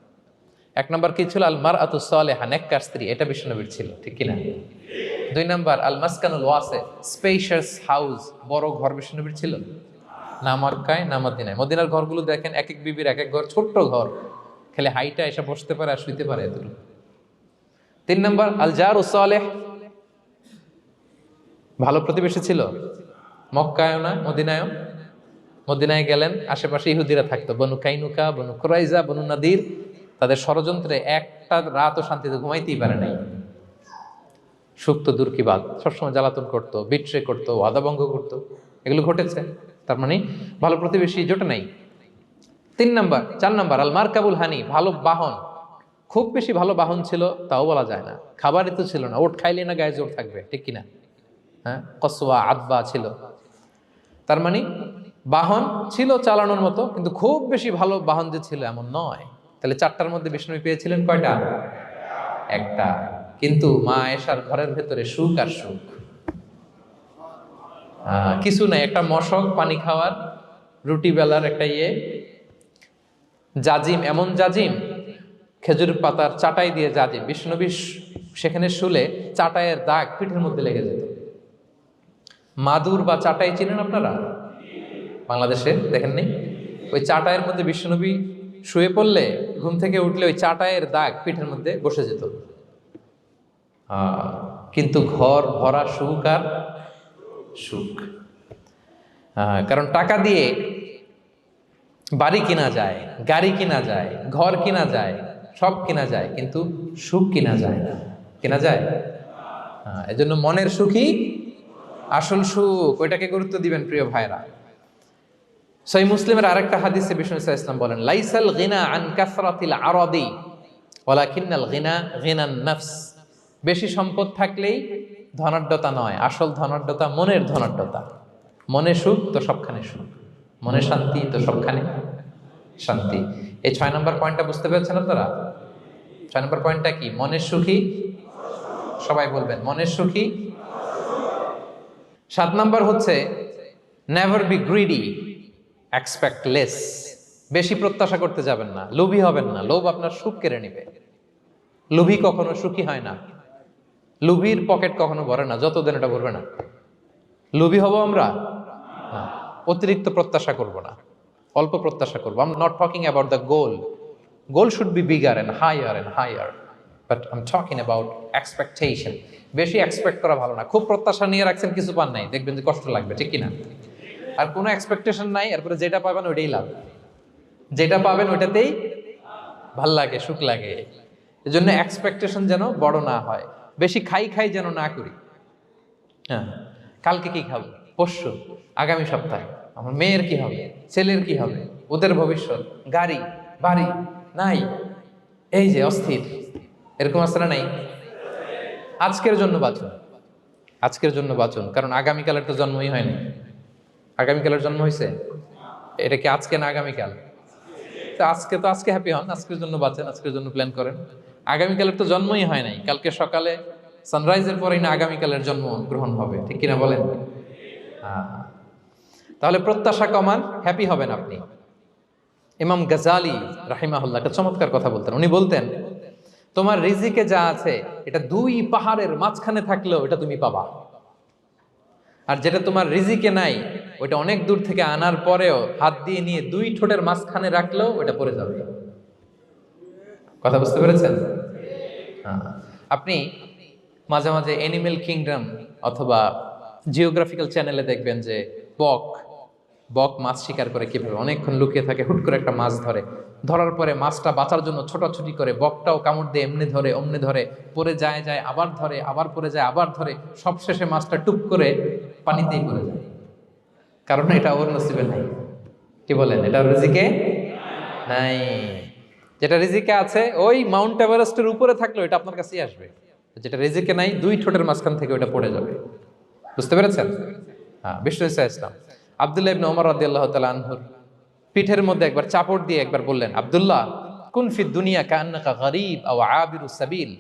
1 নাম্বার কি ছিল? আল মারআতু সালেহা, নেককার স্ত্রী, এটা বিশ্বনবীর ছিল, ঠিক কিনা? 2 নাম্বার আল মাসকানুল ওয়াসি, স্পেশাস হাউস, বড় ঘর, বিশ্বনবীর ছিল না? মক্কায় না মদিনায়? মদিনার ঘরগুলো দেখেন, এক এক বিবির এক এক ঘর, ছোট্ট ঘর, খেলে হাইটা এসে বসতে পারে আর শুইতে পারে এতটুকু। 3 নাম্বার আল জারু সালেহ, ভালো প্রতিবেশী ছিল। মক্কায়ও না মদিনায়ও। মদিনায় গেলেন, আশেপাশে ইহুদিরা থাকতো, বনু কাইনুকা, বনু কুরাইজা, বনু নাদির। তাদের ষড়যন্ত্রে একটা রাতও শান্তিতে ঘুমাইতেই পারে নাই। সুখ তো দূর কি বাদ, সবসময় জ্বালাতন করতো, বিট্রে করতো, ওয়াদাভঙ্গ করতো, এগুলো ঘটেছে। তার মানে ভালো প্রতিবেশী জোটে নাই। 4 নাম্বার আল মারকাবুল হানি, ভালো বাহন। খুব বেশি ভালো বাহন ছিল তাও বলা যায় না, খাবারই তো ছিল না, ওট খাইলে না গায়ে জোর থাকবে, ঠিক কিনা? হ্যাঁ, কসওয়া আদবা ছিল। তার মানে বাহন ছিল চালানোর মতো, কিন্তু খুব বেশি ভালো বাহন যে ছিল এমন নয়। তাহলে 4টার মধ্যে বিষ্ণু পেয়েছিলেন কয়টা? 1টা। কিন্তু মা আয়েশার ঘরের ভেতরে সুখ আর সুখ, কিছু নাই। একটা মশক পানি খাওয়ার, রুটি বেলার একটা জাজিম, এমন জাজিম, খেজুর পাতার চাটাই দিয়ে জাজিম। বিষ্ণুনবী সেখানে শুলে চাটাইয়ের দাগ পিঠের মধ্যে লেগে যেত। মাদুর বা চাটাই চিনেন আপনারা? বাংলাদেশে দেখেননি? ওই চাটাইয়ের মধ্যে বিষ্ণুনবী শুয়ে পড়লে, ঘুম থেকে উঠলে ওই চাটাইয়ের দাগ পিঠের মধ্যে বসে যেত। কিন্তু ঘর ভরা সুখ আর সুখ। কারণ টাকা দিয়ে বাড়ি কিনা যায়, গাড়ি কিনা যায়, ঘর কিনা যায়, সব কিনা যায়, কিন্তু সুখ কিনা যায় না। কিনা যায়? এজন্য মনের সুখই আসল সুখ, ওইটাকে গুরুত্ব দিবেন প্রিয় ভাইরা। সহিহ মুসলিমের আরেকটা হাদিসে বিষ্ণু ইসলাম বলেন লাইসাল গিনা আন কাসরাতিল আরাদি ওয়ালাকিন্নাল গিনা গিনান নাফস। বেশি সম্পদ থাকলেই ধনাঢ্যতা নয়, আসল ধনাঢ্যতা মনের ধনাঢ্যতা। মনে সুখ তো সবখানে সুখ, মনে শান্তি তো সবখানে শান্তি। এই 6 নম্বর পয়েন্টটা বুঝতে পেরেছেন আপনারা? 6 নম্বর পয়েন্টটা কি? মনের সুখী, সবাই বলবেন মনের সুখী। 7 নম্বর হচ্ছে never be greedy expect less, বেশি প্রত্যাশা করতে যাবেন না, লোভী হবেন না। লোভ আপনার সুখ কেড়ে নিবে। লোভী কখনো সুখী হয় না, লোভীর পকেট কখনো ভরে না যতদিন এটা ভরবে না। লোভী হব আমরা না, অতিরিক্ত প্রত্যাশা করব না, অল্প প্রত্যাশা করবো। I am not talking about the goal, goal should be bigger and higher, but I am talking about expectation. বেশি এক্সপেক্ট করা ভালো না। খুব প্রত্যাশা নিয়ে রাখছেন, কিছু পান নাই, দেখবেন যে কষ্ট লাগবে, ঠিক কিনা? আর কোনো এক্সপেকটেশন নাই, এরপরে যেটা পাবেন ওইটাই লাভ, যেটা পাবেন ওইটাতেই ভাল লাগে, সুখ লাগে। এজন্য এক্সপেকটেশন যেন বড় না হয়, বেশি খাই যেন না করি। হ্যাঁ, কালকে কি খাবো, পরশু, আগামী সপ্তাহে আমার মেয়ের কি হবে, ছেলের কি হবে, ওদের ভবিষ্যৎ, গাড়ি বাড়ি নাই, এই যে অস্থির, এরকম আছে না নাই? আজকের জন্য বাঁচুন, আজকের জন্য বাঁচুন, কারণ আগামীকালের তো জন্মই হয়নি। আগামীকালের জন্ম হয়েছে, এটা কি আজকে না আগামীকাল? তো আজকে হ্যাপি হন, আজকের জন্য বাঁচেন, আজকের জন্য প্ল্যান করেন। আগামীকালের তো জন্মই হয় নাই, কালকে সকালে সানরাইজের পরেই না আগামীকালের জন্ম গ্রহণ হবে, ঠিক কিনা বলেন? তাহলে প্রত্যাশা কমান, হ্যাপি হবেন আপনি। ইমাম গাজালি রাহিমাহুল্লাহ একটা চমৎকার কথা বলতেন। উনি বলতেন, তোমার রিজিকে যা আছে এটা 2 পাহাড়ের মাঝখানে থাকলেও এটা তুমি পাবা, আর যেটা তোমার রিজিকে নাই ওইটা অনেক দূর থেকে আনার পরেও হাত দিয়ে নিয়ে 2 ঠোঁটের মাঝখানে রাখলেও ওইটা পড়ে যাবে। কথা বুঝতে পেরেছেন? আপনি মাঝে মাঝে অ্যানিমেল কিংডম অথবা জিওগ্রাফিক্যাল চ্যানেলে দেখবেন যে বক মাছ শিকার করে কিভাবে অনেকক্ষণ লুকিয়ে থাকে, হুট করে একটা মাছ ধরে, ধরার পরে মাছটা বাঁচার জন্য ছোটাছুটি করে, বকটাও কামড় দিয়ে এমনি ধরে অমনি ধরে, পরে যায় আবার ধরে, আবার পরে যায় আবার ধরে, সবশেষে মাছটা টুপ করে পানিতেই পড়ে যায়, কারণ এটা ওর নসিবে নাই। কি বলেন? এটা রিজিকে নাই। যেটা রিজিকে আছে ওই মাউন্ট এভারেস্টের উপরে থাকলে ওইটা আপনার কাছেই আসবে, যেটা রিজিকে নাই 2 ঠোঁটের মাঝখান থেকে ওইটা পড়ে যাবে। বুঝতে পেরেছেন? হ্যাঁ, বিষ্ণু ইসলাম আব্দুল্লাহ ইবনে ওমর রাদিয়াল্লাহু তাআলা আনহুর পিঠের মধ্যে একবার চাপড় দিয়ে একবার বললেন, আব্দুল্লাহ, কুন ফি দুনিয়া কান্নাকা গরীব আও আবিরুস সাবিল।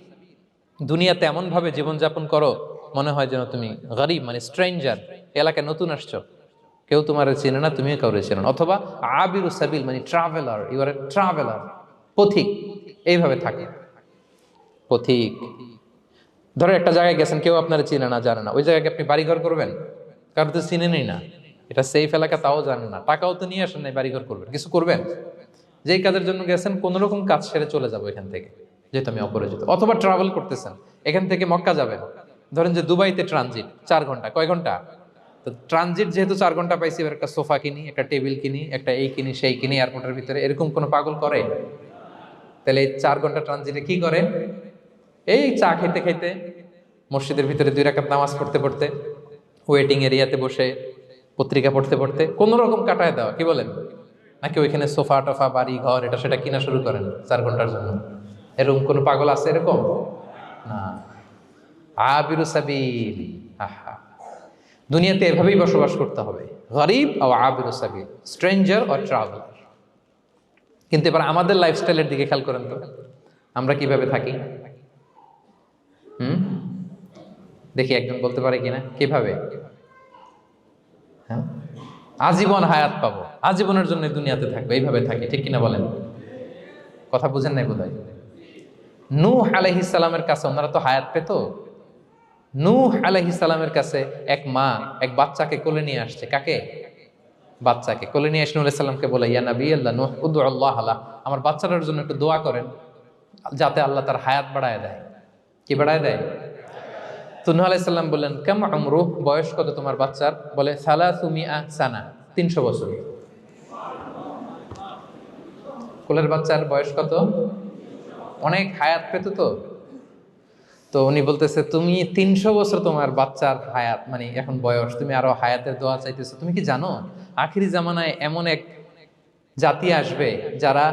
দুনিয়াতে এমন ভাবে জীবনযাপন করো মনে হয় যেন তুমি গরীব, মানে স্ট্রেঞ্জার, এলাকায় নতুন আসছো, কেউ তোমার চেনে না, তুমিও কাউরে চেনো না। অথবা আবিরুস সাবিল মানে traveller, you are a traveller, পথিক। এইভাবে থাকে পথিক। ধরো একটা জায়গায় গেছেন, কেউ আপনার চিনে না, জানে না, ওই জায়গায় আপনি বাড়িঘর করবেন? কারণ তো চিনেনই না, এটা সেফ এলাকা তাও জানেন না, টাকাও তো নিয়ে আসেন নাই, বাড়িঘর করবেন? কিছু করবেন? যেই কাজের জন্য গেছেন কোনো রকম কাজ সেরে চলে যাবো এখান থেকে, যেহেতু আমি অপরিচিত। অথবা ট্রাভেল করতেছেন, এখান থেকে মক্কা যাবেন, ধরেন যে দুবাইতে ট্রানজিট 4 ঘন্টা, কয় ঘন্টা? তো ট্রানজিট যেহেতু 4 ঘন্টা পাইছি, এবার একটা সোফা কিনি, একটা টেবিল কিনি, একটা এই কিনি সেই কিনি এয়ারপোর্টের ভিতরে, এরকম কোনো পাগল করে? তাহলে এই 4 ঘন্টা ট্রানজিটে কি করে? এই চা খেতে খেতে, মসজিদের ভিতরে 2 রাকাত নামাজ পড়তে পড়তে, ওয়েটিং এরিয়াতে বসে পত্রিকা পড়তে পড়তে কোন রকম কাটায় দেওয়া। কি বলেন? নাকি ওইখানে সোফা টোফা বাড়ি ঘর এটা সেটা কিনা শুরু করেন 4 ঘন্টার জন্য? এরকম কোন পাগল আছে এরকম? না। আবিরু সাবিল, আহা, দুনিয়াতে এভাবেই বসবাস করতে হবে, গরিব ও আবিরু সাবিল, স্ট্রেঞ্জার অর ট্রাভেলার। কিন্তু এবার আমাদের লাইফস্টাইলের দিকে খেয়াল করেন তো, আমরা কিভাবে থাকি? দেখি একজন বলতে পারে কিনা কিভাবে? হ্যাঁ, আজীবন হায়াত পাবো, আজীবনের জন্য দুনিয়াতে থাকবে, এইভাবে থাকি, ঠিক কিনা বলেন? কথা বুঝেন নাই বোধহয়। নূহ আলাইহিস সালামের কাছে ওনারা তো হায়াত পেত। নূহ আলাইহিস সালামের কাছে এক মা এক বাচ্চাকে কোলে নিয়ে আসছে। কাকে? বাচ্চাকে কোলে নিয়ে এসে নূহ আলাইহিস সালামকে বলে, ইয়া নবী আল্লাহ নূহ, উদু আল্লাহ আলা, আমার বাচ্চাটার জন্য একটু দোয়া করেন যাতে আল্লাহ তার হায়াত বাড়ায় দেয়। কি বাড়ায় দেয়? তো নূহ আলাইহিস সালাম বললেন, কাম আমরুহ, বয়স কত তোমার বাচ্চার? বলে 300 সানা, 300 বছর। কোলের বাচ্চার বয়স কত? অনেক হায়াত পেত তো। তো উনি বলতেছে, তুমি 300 বছর তোমার বাচ্চার হায়াত, মানে এখন বয়স, তুমি আরো হায়াতের দোয়া চাইতেছো। তুমি কি জানো আখিরি জামানায় এমন এক জাতি আসবে যারা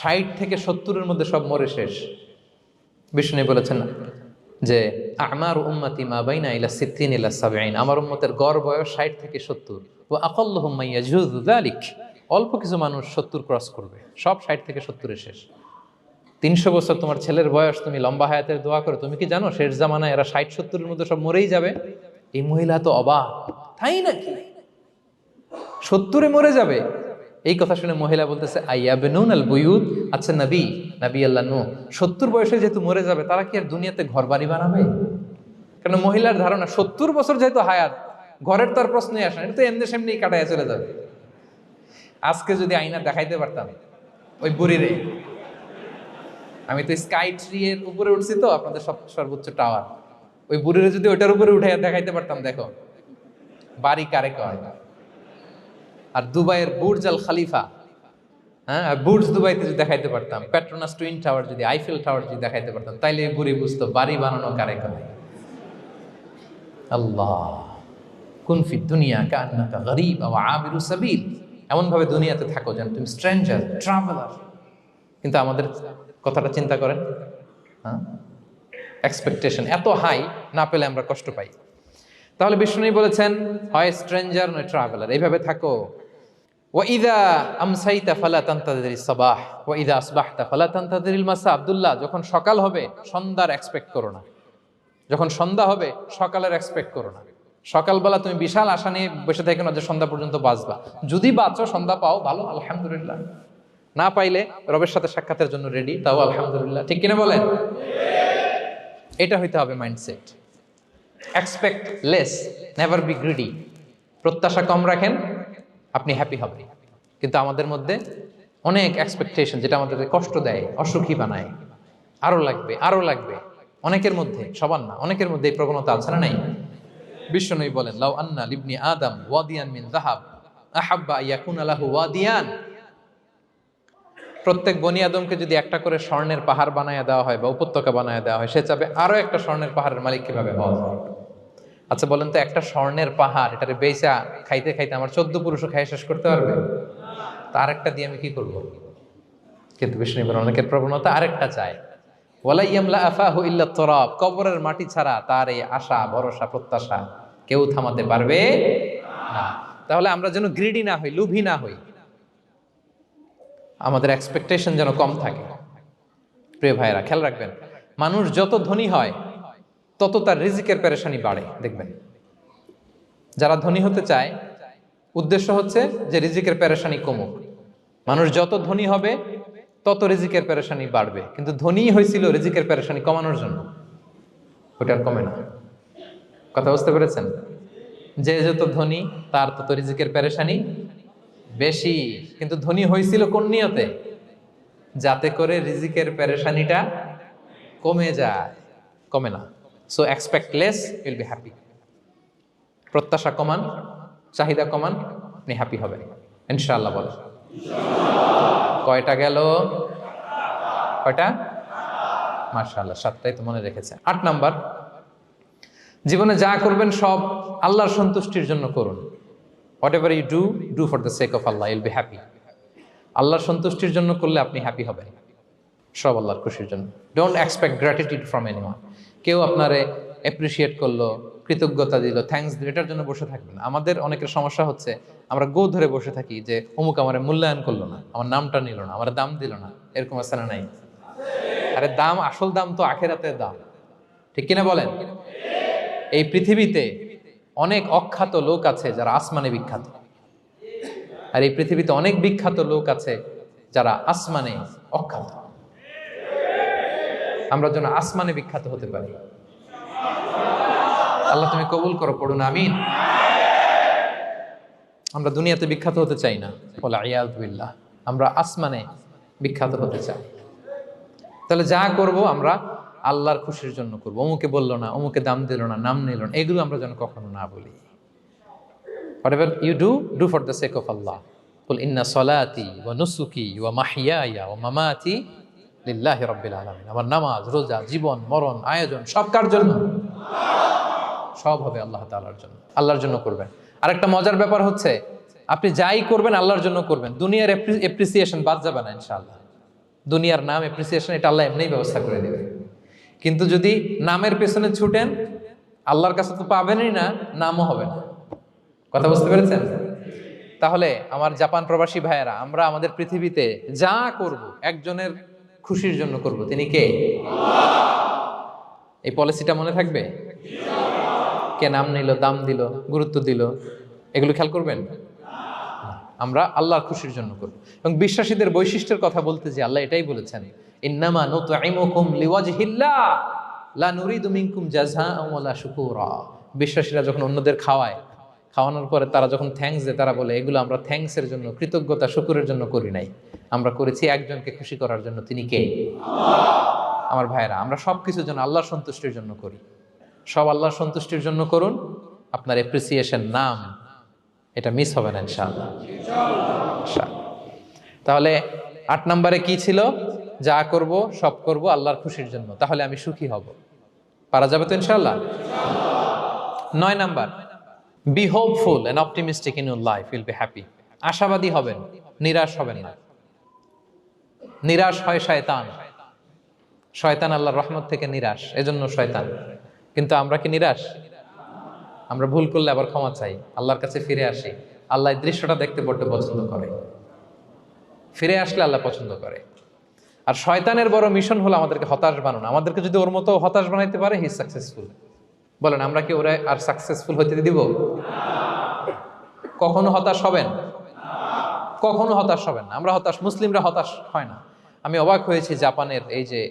60 থেকে 70-এর মধ্যে সব মরে শেষ। বিষ্ণু বলেছেন যে আমার উম্মতি মা বাইনা ইলা 60 ইলা 70, আমার উম্মতের গড় বয়স 60 থেকে 70। ওয়া আকাল্লুহুম মাইয়াজুযু যালিক, অল্প কিছু মানুষ 70 ক্রস করবে, সব 60 থেকে 70-এ শেষ। 300 বছর তোমার ছেলের বয়স, তুমি লম্বা হায়াতের দোয়া করো, তুমি কি জানো শেষ জামানায় এরা 60-70-এর মধ্যে সব মরেই যাবে? এই মহিলা তো অবাক, তাই নাকি 70-এ মরে যাবে? এই কথা শুনে মহিলা বলতেছে আইয়াবনুন আল বুয়ুত, আচ্ছা নবী, নবী আল্লাহ নূহ 70 বয়সে যেহেতু মরে যাবে, তারা কি আর দুনিয়াতে ঘর বাড়ি বানাবে? কারণ মহিলার ধারণা 70 বছর যেহেতু হায়াত, ঘরের তো আর প্রশ্নই আসে না, এটা তো এমনি সেমনি কাটায় চলে যাবে। আজকে যদি আয়না দেখাইতে পারতাম ওই বুড়িরে, আমি তো স্কাই ট্রি এর উপরে উঠছি, তো আপনাদের সর্বোচ্চ টাওয়ার, ওই বুড়িরে যদি ওইটার উপরে উঠে দেখাইতে পারতাম, দেখো বাড়ি কারে কয়। আর দুবাইয়ের বুর্জ আল খালিফা, হ্যাঁ, বুর্জ দুবাইতে যদি দেখাইতে পারতাম, পেট্রোনাস টুইন টাওয়ার যদি, আইফেল টাওয়ার যদি দেখাইতে পারতাম, তাইলে এই বুড়ি বুঝতো বাড়ি বানানো কারে কয়। আল্লাহ, কুন ফি দুনিয়া কান্নাকা গরীব আও আবিরু সাবিল, এমন ভাবে দুনিয়াতে থাকো যেন তুমি স্ট্রেঞ্জার, ট্রাভেলার। কিন্তু আমাদের কথাটা চিন্তা করেন, হ্যাঁ, এক্সপেকটেশন এত হাই, না পেলে আমরা কষ্ট পাই। তাহলে বিষ্ণু বলেছেন হয় স্ট্রেঞ্জার নয় ট্রাভেলার, এইভাবে থাকো। ওয়াইদা আমসাইতা ফালা তানতাযিরিস সাবাহ ওয়াইদা আসবাহতা ফালা তানতাযিরিল মাসা। আব্দুল্লাহ, যখন সকাল হবে সন্ধ্যার এক্সপেক্ট করো না, যখন সন্ধ্যা হবে সকালের এক্সপেক্ট করো না। সকালবেলা তুমি বিশাল আশা নিয়ে বসে থাকো না যে সন্ধ্যা পর্যন্ত বাঁচবা। যদি বাঁচো, সন্ধ্যা পাও, ভালো, আলহামদুলিল্লাহ। না পাইলে রবের সাথে সাক্ষাতের জন্য রেডি, তাও আলহামদুলিল্লাহ। ঠিক কিনা বলেন? এটা হইতে হবে mindset. Expect less, never be greedy. প্রত্যাশা কম রাখেন, আপনি হ্যাপি হবেন। কিন্তু আমাদের মধ্যে অনেক এক্সপেকটেশন, যেটা আমাদেরকে কষ্ট দেয়, অসুখী বানায়। আরো লাগবে, আরো লাগবে। অনেকের মধ্যে, সবার না, অনেকের মধ্যে এই প্রবণতা আছে না নাই? বিশ্বনবী বলেন, লাউ আন্না লিবনি আদম ওয়াদিয়ান মিন যাহাব আহাব্বা আইয়াকুনা লাহু ওয়াদিয়ান। প্রত্যেক বনি আদমকে যদি একটা করে স্বর্ণের পাহাড় বানায় দেওয়া হয় বা উপত্যকা বানায় দেওয়া হয়, সে চাবে আরো একটা স্বর্ণের পাহাড়ের মালিক কিভাবে হওয়া যায়। আচ্ছা বলেন তো, একটা স্বর্ণের পাহাড়, এটারে বেচা খাইতে খাইতে আমার 14 পুরুষও খাই শেষ করতে পারবে? তার একটা দিয়ে আমি কি করব? কিন্তু বিষ্ণু বলেন, অনেকের প্রবণতা আরেকটা চায়। ওয়ালা ইয়ামলা আফাহু ইল্লা তুরাব, কবরের মাটি ছাড়া তার এই আশা, ভরসা, প্রত্যাশা কেউ থামাতে পারবে না। তাহলে আমরা যেন গ্রিডি না হই, লোভী না হই, আমাদের এক্সপেকটেশন যেন কম থাকে। প্রিয় ভাইরা, খেয়াল রাখবেন, মানুষ যত ধনী হয় তত তার রিজিকের পেরেশানি বাড়ে। দেখবেন, যারা ধনী হতে চায় উদ্দেশ্য হচ্ছে যে রিজিকের পেরেশানি কমুক। মানুষ যত ধনী হবে তত রিজিকের পেরেশানি বাড়বে। কিন্তু ধনী হয়েছিল রিজিকের পেরেশানি কমানোর জন্য, ওটা আর কমে না। কথা বুঝতে পেরেছেন? যে যত ধনী তার তত রিজিকের পেরেশানি বেশি। কিন্তু ধনী হয়েছিল কোন নিয়তে? যাতে করে রিজিকের পেরেশানিটা কমে যায়, কমে না। So expect less, will be happy. প্রত্যাশা কমান, চাহিদা কমান, আপনি হ্যাপি হবেন ইনশাআল্লাহ। বলে কয়টা গেল? কয়টা? মাশাআল্লাহ, 7টাই তো মনে রেখেছে। 8 নাম্বার, জীবনে যা করবেন সব আল্লাহর সন্তুষ্টির জন্য করুন। Whatever you do, do for the sake of Allah, you'll be happy. আল্লাহর সন্তুষ্টির জন্য করলে আপনি হ্যাপি হবেন, সব আল্লাহর খুশির জন্য। Don't expect gratitude from anyone. কেউ আপনারে অ্যাপ্রিসিয়েট করলো, কৃতজ্ঞতা দিল, থ্যাঙ্কস দিল, এটার জন্য বসে থাকবেন। আমাদের অনেকের সমস্যা হচ্ছে, আমরা গো ধরে বসে থাকি যে অমুক আমার মূল্যায়ন করলো না, আমার নামটা নিল না, আমার দাম দিল না। এরকম আছে না নাই? আরে দাম, আসল দাম তো আখিরাতের দাম। ঠিক কিনা বলেন? এই পৃথিবীতে অনেক অখ্যাত লোক আছে যারা আসমানে বিখ্যাত, আর এই পৃথিবীতে অনেক বিখ্যাত লোক আছে যারা আসমানে অখ্যাত। আমরা যেন আসমানে বিখ্যাত হতে পারি। আল্লাহ তুমি কবুল করো, পড়ুন আমিন। আমরা দুনিয়াতে বিখ্যাত হতে চাই না, বলে আয়াযু বিল্লাহ, আমরা আসমানে বিখ্যাত হতে চাই। তাহলে যা করব আমরা আল্লাহর খুশির জন্য করব। অমুকে বললো না, অমুকে দাম দিল না, নাম নিল না, এগুলো আমরা যেন কখনো না বলি। Whatever you do, do for the sake of Allah. Qul inna salati wa nusuki wa mahyaya wa mamati lillahi rabbil alamin. আমার নামাজ, রোজা, জীবন, মরণ, আয়োজন সব কার জন্য? সব হবে আল্লাহ তাআলার জন্য, আল্লাহর জন্য করবেন। আরেকটা মজার ব্যাপার হচ্ছে, আপনি যাই করবেন আল্লাহর জন্য করবেন। দুনিয়ার এপ্রিসিয়েশন বাদ যাবে না ইনশাআল্লাহ। দুনিয়ার নাম, এপ্রিসিয়েশন, এটা আল্লাহ এমনিই ব্যবস্থা করে দেবে। কিন্তু যদি নামের পেছনে ছুটেন, আল্লাহর কাছে তো পাবেনই না, নামও হবে না। কথা বুঝতে পেরেছেন? তাহলে আমার জাপান প্রবাসী ভাইয়েরা, আমরা আমাদের পৃথিবীতে যা করব একজনের খুশির জন্য করব। তিনি কে? এই পলিসিটা মনে থাকবে? কে নাম নিল, দাম দিল, গুরুত্ব দিল, এগুলো খেয়াল করবেন। আমরা আল্লাহর খুশির জন্য করব। এবং বিশ্বাসীদের বৈশিষ্ট্যের কথা বলতে যে আল্লাহ এটাই বলেছেন, ইন্নামা নুতঈমুকুম লিওয়াজহিল্লাহ লা নুরিদু মিনকুম জাযাআন ওয়ালা শুকুরা। বিশ্বাসীরা যখন অন্যদের খাওয়ানোর পরে তারা যখন থ্যাঙ্কস দেয়, তারা বলে এগুলো আমরা থ্যাঙ্কসের জন্য, কৃতজ্ঞতা শুকরের জন্য করি নাই, আমরা করেছি একজনকে খুশি করার জন্য। তিনি কে? আমার ভাইয়েরা, আমরা সব কিছুর জন্য আল্লাহর সন্তুষ্টির জন্য করি। সব আল্লাহর সন্তুষ্টির জন্য করুন, আপনার এপ্রিসিয়েশন নাম এটা মিস হবে না ইনশাআল্লাহ। তাহলে 8 নম্বরে কি ছিল? যা করব সব করব আল্লাহর খুশির জন্য, তাহলে আমি সুখী হব। পারা যাবে তো ইনশাআল্লাহ? 9 number, be hopeful and optimistic in your life, will be happy. আশাবাদী হবেন, নিরাশ হবেন না। নিরাশ হয় শয়তান। শয়তান আল্লাহর রহমত থেকে নিরাশ, এজন্য শয়তান। কিন্তু আমরা কি নিরাশ? আমরা ভুল করলে আবার ক্ষমা চাই, আল্লাহর কাছে ফিরে আসি। আল্লাহ এই দৃশ্যটা দেখতে বড্ড পছন্দ করে। ফিরে আসলে আল্লাহ পছন্দ করে। আর শয়তানের বড় মিশন হলো আমাদেরকে হতাশ বানানো। আমাদেরকে যদি ওর মতো হতাশ বানাইতে পারে, হি সাকসেসফুল। বলেন, আমরা কি ওরা আর সাকসেসফুল হইতে দিব? কখনো হতাশ হবেন? কখনো হতাশ হবেন না। আমরা হতাশ, মুসলিমরা হতাশ হয় না। আমি অবাক হয়েছি জাপানের এই যে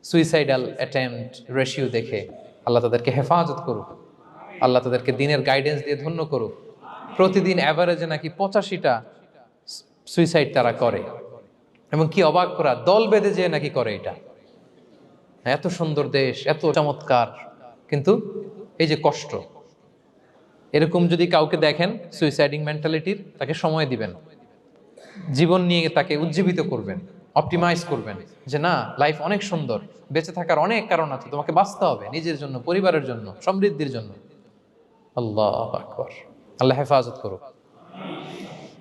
সুইসাইডাল অ্যাটেম্পট রেশিও দেখে। আল্লাহ তাদেরকে হেফাজত করুক, আল্লাহ তাদেরকে দিনের গাইডেন্স দিয়ে ধন্য করুক। প্রতিদিন অ্যাভারেজে নাকি 85টা সুইসাইড তারা করে, এবং কি অবাক করা, দল বেঁধে যেয়ে নাকি করে এটা। এত সুন্দর দেশ, এত চমৎকার, কিন্তু এই যে কষ্ট। এরকম যদি কাউকে দেখেন সুইসাইডিং মেন্টালিটির, তাকে সময় দিবেন, জীবন নিয়ে তাকে উজ্জীবিত করবেন, অপটিমাইজ করবেন যে না, লাইফ অনেক সুন্দর, বেঁচে থাকার অনেক কারণ আছে, তোমাকে বাঁচতে হবে নিজের জন্য, পরিবারের জন্য, সমৃদ্ধির জন্য। আল্লাহু আকবার। আল্লাহ হেফাজত করুক।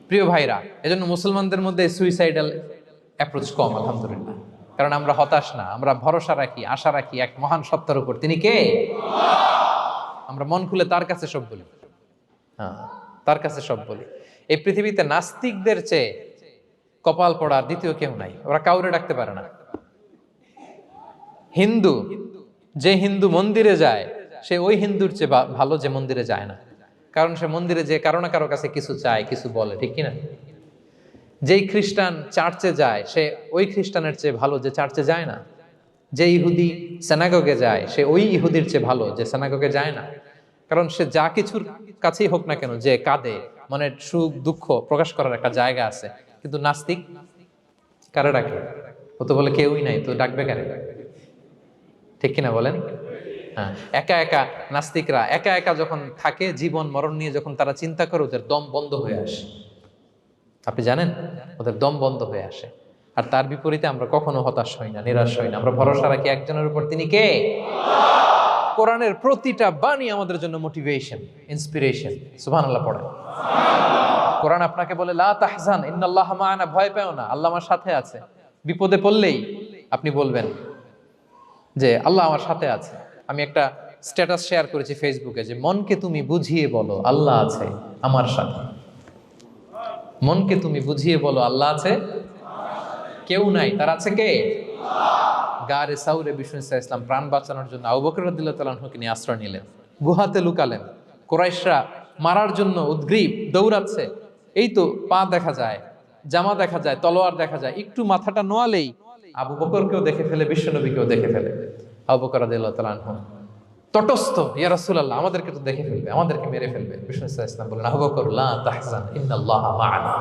প্রিয় ভাইরা, এজন্য মুসলমানদের মধ্যে সুইসাইডাল অ্যাপ্রোচ কম, আলহামদুলিল্লাহ। কারণ আমরা হতাশ না, আমরা ভরসা রাখি, আশা রাখি এক মহান সত্তার উপর। তিনি কে? আমরা মন খুলে তার কাছে সব বলি। হ্যাঁ, তার কাছে সব বলি। এই পৃথিবীতে নাস্তিকদের চেয়ে কপাল পড়ার দ্বিতীয় কেউ নাই। ওরা কাউরে ডাকতে পারে না। হিন্দু, যে হিন্দু মন্দিরে যায়, সে ওই হিন্দুর চেয়ে ভালো যে মন্দিরে যায় না। কারণ সে মন্দিরে যে কারো না কারো কাছে কিছু চায়, কিছু বলে, ঠিক কিনা? যেই খ্রিস্টান চার্চে যায়, সে ওই খ্রিস্টানের চেয়ে ভালো যে চার্চে যায় না। যে ইহুদি সেনাগগে যায়, সে ওই ইহুদির চেয়ে ভালো যে সেনাগগে যায় না। কারণ সে যা কিছুর কাছেই হোক না কেন, যে কাঁদে, মনের সুখ দুঃখ প্রকাশ করার একটা জায়গা আছে। কিন্তু নাস্তিক কারে ডাকে? ও তো বলে কেউই নাই, তো ডাকবে কারে? ঠিক কিনা বলেন? হ্যাঁ, একা একা নাস্তিকরা একা একা যখন থাকে, জীবন মরণ নিয়ে যখন তারা চিন্তা করে, ওদের দম বন্ধ হয়ে আসে। আপনি জানেন, ওদের দম বন্ধ হয়ে আসে। আর তার বিপরীতে আমরা কখনো হতাশ হই না, নিরাশ হই না। আমরা ভরসা রাখি একজনের উপর, তিনি কে? কোরআনের প্রতিটা বাণী আমাদের জন্য মোটিভেশন, ইন্সপিরেশন। সুবহানাল্লাহ পড়েন। কোরআন আপনাকে বলে লা তাহজান ইন্নাল্লাহা মা'ানা, ভয় পেও না, আল্লাহ আমার সাথে আছে। বিপদে পড়লেই আপনি বলবেন যে আল্লাহ আমার সাথে আছে। আমি একটা স্ট্যাটাস শেয়ার করেছি ফেসবুকে যে মনকে তুমি বুঝিয়ে বলো আল্লাহ আছে আমার সাথে। মনকে তুমি বুঝিয়ে বলো আল্লাহ আছে, কেউ নাই, তার আছে কে? গারে সাউরে বিষ্ণু ইসলাম প্রাণ বাঁচানোর জন্য আবু বকর রাদিয়াল্লাহু তাআলা আনহুকে নিয়ে আশ্রয় নিলেন, গুহাতে লুকালেন। কুরাইশরা মারার জন্য উদ্গ্রীব, দৌড়াচ্ছে। এই তো পা দেখা যায়, জামা দেখা যায়, তলোয়ার দেখা যায়। একটু মাথাটা নোয়ালেই আবু বকরকেও দেখে ফেলে, বিশ্বনবীকেও দেখে ফেলে। আবু বকর রাদিয়াল্লাহু তাআলা আনহু তটস্থ, ইয়া রাসূলুল্লাহ, আমাদেরকে তো দেখে ফেলবে, আমাদেরকে মেরে ফেলবে। বিষ্ণু ইসলাম বলেন, আবু বকর লা তাহজান ইন্নাল্লাহা মা'ানা,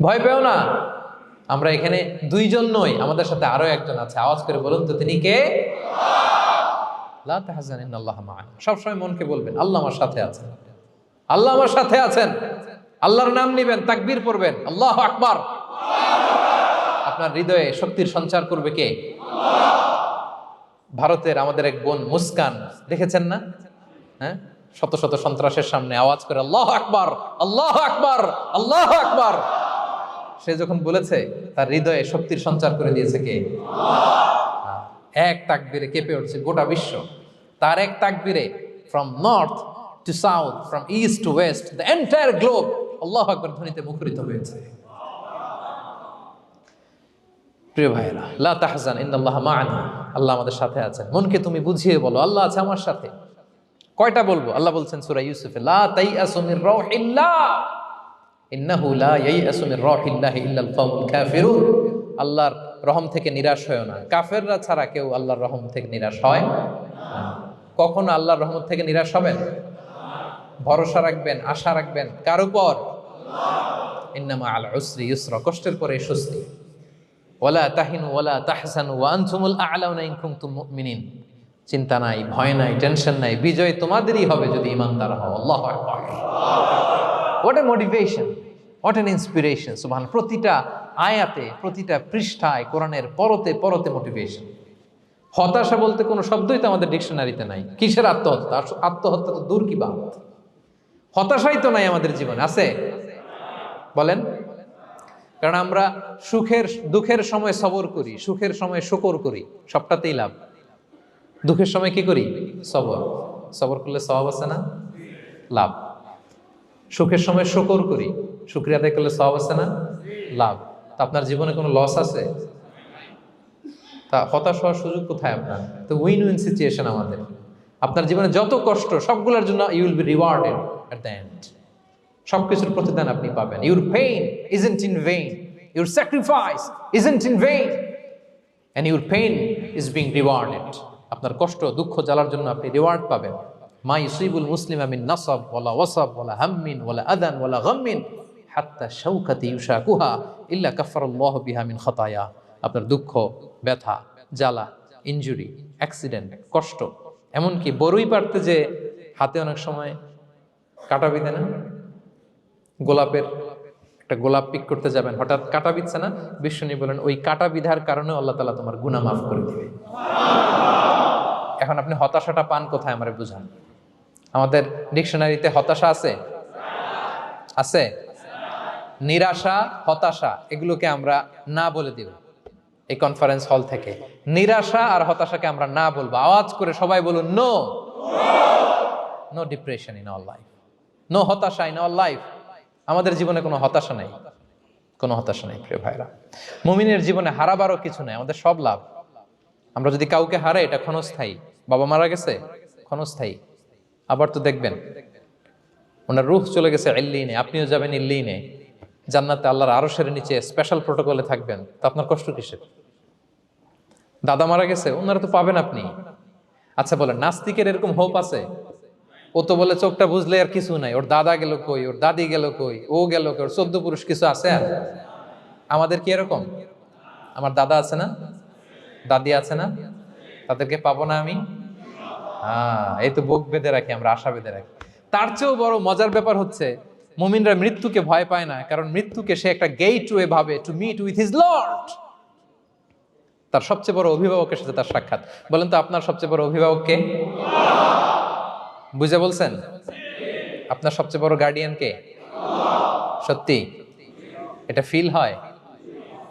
ভয় পেও না, আমরা এখানে দুইজন নই, আমাদের সাথে আরো একজন আছে। আওয়াজ করে বলুন তো, তিনি কে? লা তাহজান ইন্নাল্লাহা মা'ানা। সবসময় মনকে বলবেন আল্লাহ আমার সাথে আছেন, আল্লাহ আমার সাথে আছেন। আল্লাহর নাম নিবেন, তাকবীর পড়বেন, আল্লাহু আকবার। আপনার হৃদয়ে শক্তির সঞ্চার করবে কে? ভারতের আমাদের এক বোন মুস্কান, দেখেছেন না? হ্যাঁ, শত শত সন্ত্রাসের সামনে আওয়াজ করে আল্লাহু আকবার, আল্লাহু আকবার, আল্লাহু আকবার। সে যখন বলেছে, তার হৃদয়ে শক্তির সঞ্চার করে দিয়েছে কে? এক তাকবীরে কেঁপে উঠছে গোটা বিশ্ব। তার এক তাকবীরে from north to south, from east to west, the entire globe আল্লাহু আকবার ধ্বনিতে মুখরিত হয়েছে। প্রিয় ভাইরা, লা তাহজান ইন্নাল্লাহা মা'ানা, আল্লাহ আমাদের সাথে আছেন। মনকে তুমি বুঝিয়ে বলো আল্লাহ আছে আমার সাথে। কয়টা বলবো? আল্লাহ বলছেন সূরা ইউসুফে, লা তাইয়াসু মির রাউহিল্লাহ, ইন্নাহু লা ইয়াইয়াসু মির রাহিল্লাহি ইল্লাল কওমুল কাফিরুন। আল্লাহর রহম থেকে নিরাশ হয় না, কাফেররা ছাড়া কেউ আল্লাহর রহম থেকে নিরাশ হয় না। কখনো আল্লাহর রহমত থেকে নিরাশ হবেন? ভরসা রাখবেন, আশা রাখবেন কার উপর? ইন্নামা আল উসরি ইউসরা, কষ্টের পরে স্বস্তি। ওয়ালা তাহিনু ওয়ালা তাহজানু ওয়া আনতুমুল আ'লাউনা ইন কুনতুম মুমিনিন। চিন্তা নাই, ভয় নাই, টেনশন নাই, বিজয় তোমাদেরই হবে যদি ঈমানদার হও। আল্লাহু আকবার। What a motivation, what an inspiration. সুবহানাল্লাহ। প্রতিটা আয়াতে, প্রতিটা পৃষ্ঠায় কোরআনের পরতে পরতে মোটিভেশন। হতাশা বলতে কোনো শব্দই তো আমাদের ডিকশনারিতে নাই। কিসের আত্মহত্যা? আত্মহত্যা তো দূর কি বাত, হতাশাই তো নাই আমাদের জীবনে। আছে? বলেন। কারণ আমরা দুঃখের সময় সবর করি, সুখের সময় শুকর করি, সবটাতেই লাভ। দুঃখের সময় কি করি? সবর করলে সওয়াব আছে না? লাভ। সুখের সময় শুকর করি, শুকরিয়া আদায় করলে সওয়াব আছে না? লাভ। তা আপনার জীবনে কোনো লস আছে? তা হতাশ হওয়ার সুযোগ কোথায় আপনার? তো উইন উইন সিচুয়েশন আমাদের। আপনার জীবনে যত কষ্ট সবগুলোর জন্য you will be rewarded at the end. সবকিছুর প্রতিদান আপনি পাবেন। Your pain isn't in vain, your sacrifice isn't in vain, and your pain is being rewarded. আপনার কষ্ট, দুঃখ জ্বালার জন্য আপনি রিওয়ার্ড পাবেন। মা ইউসিবুল মুসলিমা মিন নাসাব ওয়ালা ওয়াসাব ওয়ালা হাম্মিন ওয়ালা আদান ওয়ালা গাম্মিন হাত্তা শাওকাতি ইউশাকুহা ইল্লা কাফফারাল্লাহু বিহা মিন খাতায়া। আপনার দুঃখ, ব্যথা, জ্বালা, ইনজুরি, অ্যাক্সিডেন্ট, কষ্ট, এমনকি বড়ই পারতে যে হাতে অনেক সময় কাটা বিঁধে না, গোলাপের একটা গোলাপ পিক করতে যাবেন, হঠাৎ কাটা বিধছে না, বিশ্বনবী বলেন ওই কাটা বিধার কারণে আল্লাহ তাআলা তোমার গুনাহ মাফ করে দিবে। এখন আপনি হতাশাটা পান কোথায় আমারে বুঝান। আমাদের ডিকশনারিতে হতাশা আছে? আছে? নিরাশা, হতাশা এগুলোকে আমরা না বলে দিব এই কনফারেন্স হল থেকে। নিরাশা আর হতাশাকে আমরা না বলবো। আওয়াজ করে সবাই বলুন, no. No depression in our life, no হতাশা ইন আওয়ার লাইফ। আমাদের জীবনে কোনো হতাশা নাই, কোনো হতাশা নাই প্রিয় ভাইরা। মুমিনের জীবনে হারাবারও কিছু নাই, আমাদের সব লাভ। আমরা যদি কাউকে হারাই এটা ক্ষণস্থায়ী। বাবা মারা গেছে, ক্ষণস্থায়ী। আবার তো দেখবেন ওনার রূহ চলে গেছে ইল্লিনে, আপনিও যাবেন ইল্লিনে, জান্নাতে আল্লাহর আরশের নিচে স্পেশাল প্রোটোকলে থাকবেন। তো আপনার কষ্ট কিসের? দাদা মারা গেছে, ওনারা তো পাবেন আপনি। আচ্ছা বলেন, নাস্তিকের এরকম হোপ আছে? ও তো বলে চোখটা বুঝলে আর কিছু নাই, ওর দাদা গেল কই, ওর দাদি গেল কই, ও গেল কই, ওর 14 পুরুষ কিছু আছে আর? আমাদের কি এরকম? আমার দাদা আছে না, দাদি আছে না, তাদেরকে পাবো না আমি? এই তো বুক বেঁধে রাখি আমরা, আশা বেঁধে রাখি। তার চেয়েও বড় মজার ব্যাপার হচ্ছে মুমিনরা মৃত্যুকে ভয় পায় না, কারণ মৃত্যুকে সে একটা গেটওয়ে ভাবে to meet with his lord. তার সবচেয়ে বড় অভিভাবকের সাথে তার সাক্ষাৎ। বলেন তো আপনার সবচেয়ে বড় অভিভাবক কে? বুঝে বলছেন? আপনার সবচেয়ে বড় গার্ডিয়ান কে? সত্যি এটা ফিল হয়?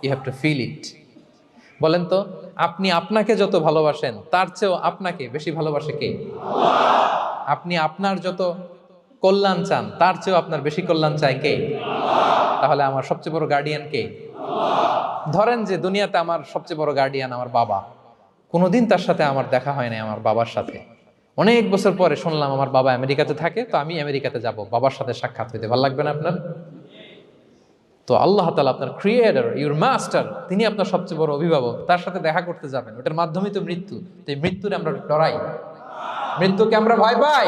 You have to feel it. বলেন তো, আপনি আপনাকে যত ভালোবাসেন তার চেয়েও আপনাকে বেশি ভালোবাসে কে? আপনি আপনার যত কল্যাণ চান তার চেয়েও আপনার বেশি কল্যাণ চায় কে? তাহলে আমার সবচেয়ে বড় গার্ডিয়ান কে? ধরেন যে দুনিয়াতে আমার সবচেয়ে বড় গার্ডিয়ান আমার বাবা, কোনোদিন তার সাথে আমার দেখা হয় নাই আমার বাবার সাথে। অনেক বছর পরে শুনলাম আমার বাবা আমেরিকাতে থাকে, তো আমি আমেরিকাতে যাব বাবার সাথে সাক্ষাৎ হইতে। ভালো লাগবে না আপনার? তো আল্লাহ তাআলা আপনার ক্রিয়েটর, ইউর মাস্টার, তিনি আপনার সবচেয়ে বড় অভিভাবক, তার সাথে দেখা করতে যাবেন, ওটার মাধ্যমেই তো মৃত্যু। তো এই মৃত্যুরে আমরা ডরাই, মৃত্যুকে আমরা ভয় পাই।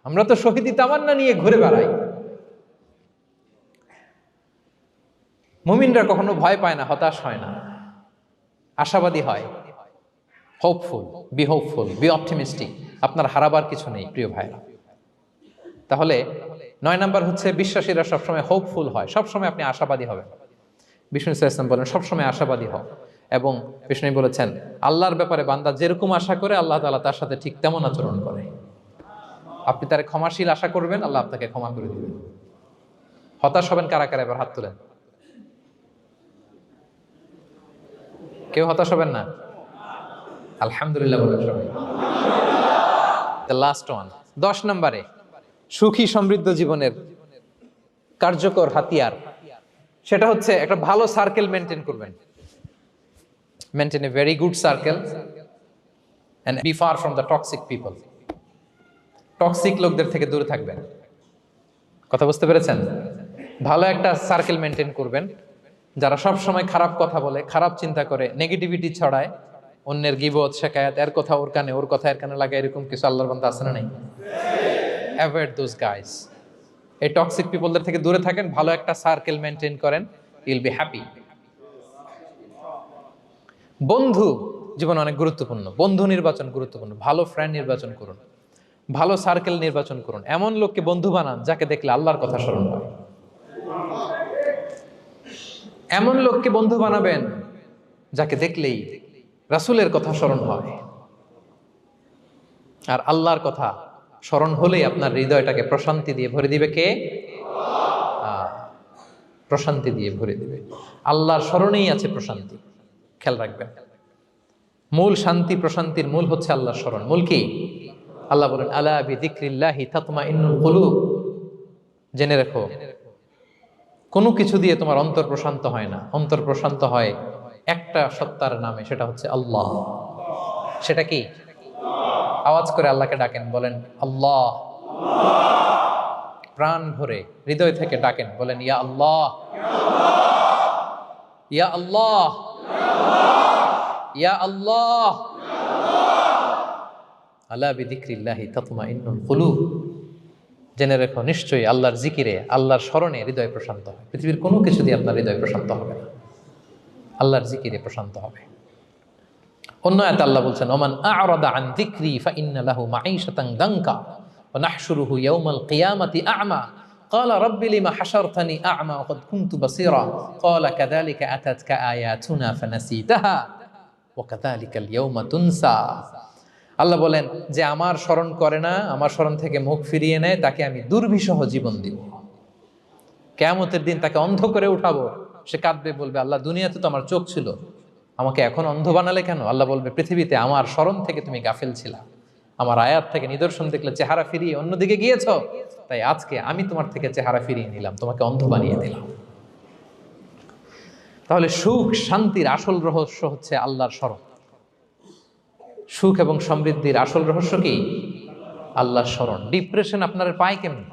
আমরা তো শহীদি তামান্না নিয়ে ঘুরে বেড়াই। মুমিনরা কখনো ভয় পায় না, হতাশ হয় না, আশাবাদী হয়। Hopeful, B hopeful, B optimistic. আপনার হারাবার কিছু নেই প্রিয় ভাইরা। তাহলে 9 নাম্বার হচ্ছে বিশ্বাসীরা সবসময় হোপফুল হয়, সবসময় আপনি আশাবাদী হবেন। বিষ্ণু ইসলাম বলেন সবসময় আশাবাদী হও। এবং বিষ্ণু বলেছেন আল্লাহর ব্যাপারে বান্দা যেরকম আশা করে আল্লাহ তাআলা তার সাথে ঠিক তেমন আচরণ করে। আপনি তার ক্ষমাশীল আশা করবেন, আল্লাহ আপনাকে ক্ষমা করে দিবেন। হতাশ হবেন কারা কারা? এবার হাত তুলেন। কেউ হতাশ হবেন না? আলহামদুলিল্লাহ বলেন সবাই। দ্য লাস্ট ওয়ান, 10 নম্বরে সুখী সমৃদ্ধ জীবনের কার্যকর হাতিয়ার, সেটা হচ্ছে একটা ভালো সার্কেল মেনটেন করবেন। Maintain a very good circle and be far from the toxic people. Toxic লোকদের থেকে দূরে থাকবেন। কথা বুঝতে পেরেছেন? ভালো একটা সার্কেল মেনটেন করবেন, যারা সব সময় খারাপ কথা বলে, খারাপ চিন্তা করে, নেগেটিভিটি ছড়ায়, অন্যের গীবত শেখায়াত, এর কথা ওর কানে, ওর কথা এর কানে লাগে, এরকম কিছু আল্লাহর বান্দা আছে না নাই? Avoid those guys. এই টক্সিক পিপলদের থেকে দূরে থাকেন, ভালো একটা সার্কেল মেনটেন করেন, ইউল বি হ্যাপি। বন্ধু জীবন অনেক গুরুত্বপূর্ণ, বন্ধু নির্বাচন গুরুত্বপূর্ণ। ভালো ফ্রেন্ড নির্বাচন করুন, ভালো সার্কেল নির্বাচন করুন, এমন লোককে বন্ধু বানান যাকে দেখলে আল্লাহর কথা স্মরণ হয়। এমন লোককে বন্ধু বানাবেন যাকে দেখলেই রাসূলের কথা স্মরণ হয়। আর আল্লাহর কথা স্মরণ হলেই আপনার হৃদয়টাকে প্রশান্তি দিয়ে ভরে দিবে কে? প্রশান্তি দিয়ে ভরে দিবে। আল্লাহর স্মরণেই আছে প্রশান্তি, খেয়াল রাখবেন। মূল শান্তি প্রশান্তির মূল হচ্ছে আল্লাহর স্মরণ। মূল কি? আল্লাহ বলেন আলা বিযিকরিল্লাহি তাতমাইন্নুল কুলুব। জেনে রেখো, কোনো কিছু দিয়ে তোমার অন্তর প্রশান্ত হয় না, অন্তর প্রশান্ত হয় একটা সত্তার নামে, সেটা হচ্ছে আল্লাহ। সেটা কি? আওয়াজ করে আল্লাহকে ডাকেন, বলেন আল্লাহ। প্রাণ ভরে হৃদয় থেকে ডাকেন, বলেন ইয়া আল্লাহ, ইয়া আল্লাহ, ইয়া আল্লাহ। আলা বিযিকরিল্লাহি তাতমাইন্নুল কুলুব। জেনে রেখো, নিশ্চয়ই আল্লাহর জিকিরে, আল্লাহর স্মরণে হৃদয় প্রশান্ত হয়। পৃথিবীর কোনো কিছু দিয়ে আপনার হৃদয় প্রশান্ত হবে না, আল্লাহর জিকিরে প্রশান্ত হবে। অন্য আয়াতে আল্লাহ বলছেন ওমান আ'রাদা আন যিকরি ফাইন্না লাহু মাঈশাতান দানকা ওয়া নাহশুরুহু ইয়াওমাল কিয়ামাতি আ'মা ক্বালা রাব্বি লিমা হাশারতানি আ'মা ওয়া ক্বাদ কুনতু বাসীরা ক্বালা কাযালিকা আতাতকা আয়াতুনা ফানাসিতাহা ওয়া কাযালিকাল ইয়াওমা তুনসা। আল্লাহ বলেন যে আমার স্মরণ করে না, আমার স্মরণ থেকে মুখ ফিরিয়ে নেয়, তাকে আমি দুর্বিষহ জীবন দিব। কিয়ামতের দিন তাকে অন্ধ করে উঠাবো, সে কাঁদবে, বলবে আল্লাহ দুনিয়াতে তো আমার চোখ ছিল, আমাকে এখন অন্ধ বানালে কেন? আল্লাহ বলবে পৃথিবীতে আমার স্মরণ থেকে তুমি গাফেল ছিলা, আমার আয়াত থেকে নিদর্শন দেখলে চেহারা ফিরিয়ে অন্যদিকে গিয়েছ, তাই আজকে আমি তোমার থেকে চেহারা ফিরিয়ে নিলাম, তোমাকে অন্ধ বানিয়ে দিলাম। তাহলে সুখ শান্তির আসল রহস্য হচ্ছে আল্লাহর স্মরণ। সুখ এবং সমৃদ্ধির আসল রহস্য কি? আল্লাহর স্মরণ। ডিপ্রেশন আপনার পায় কেমন?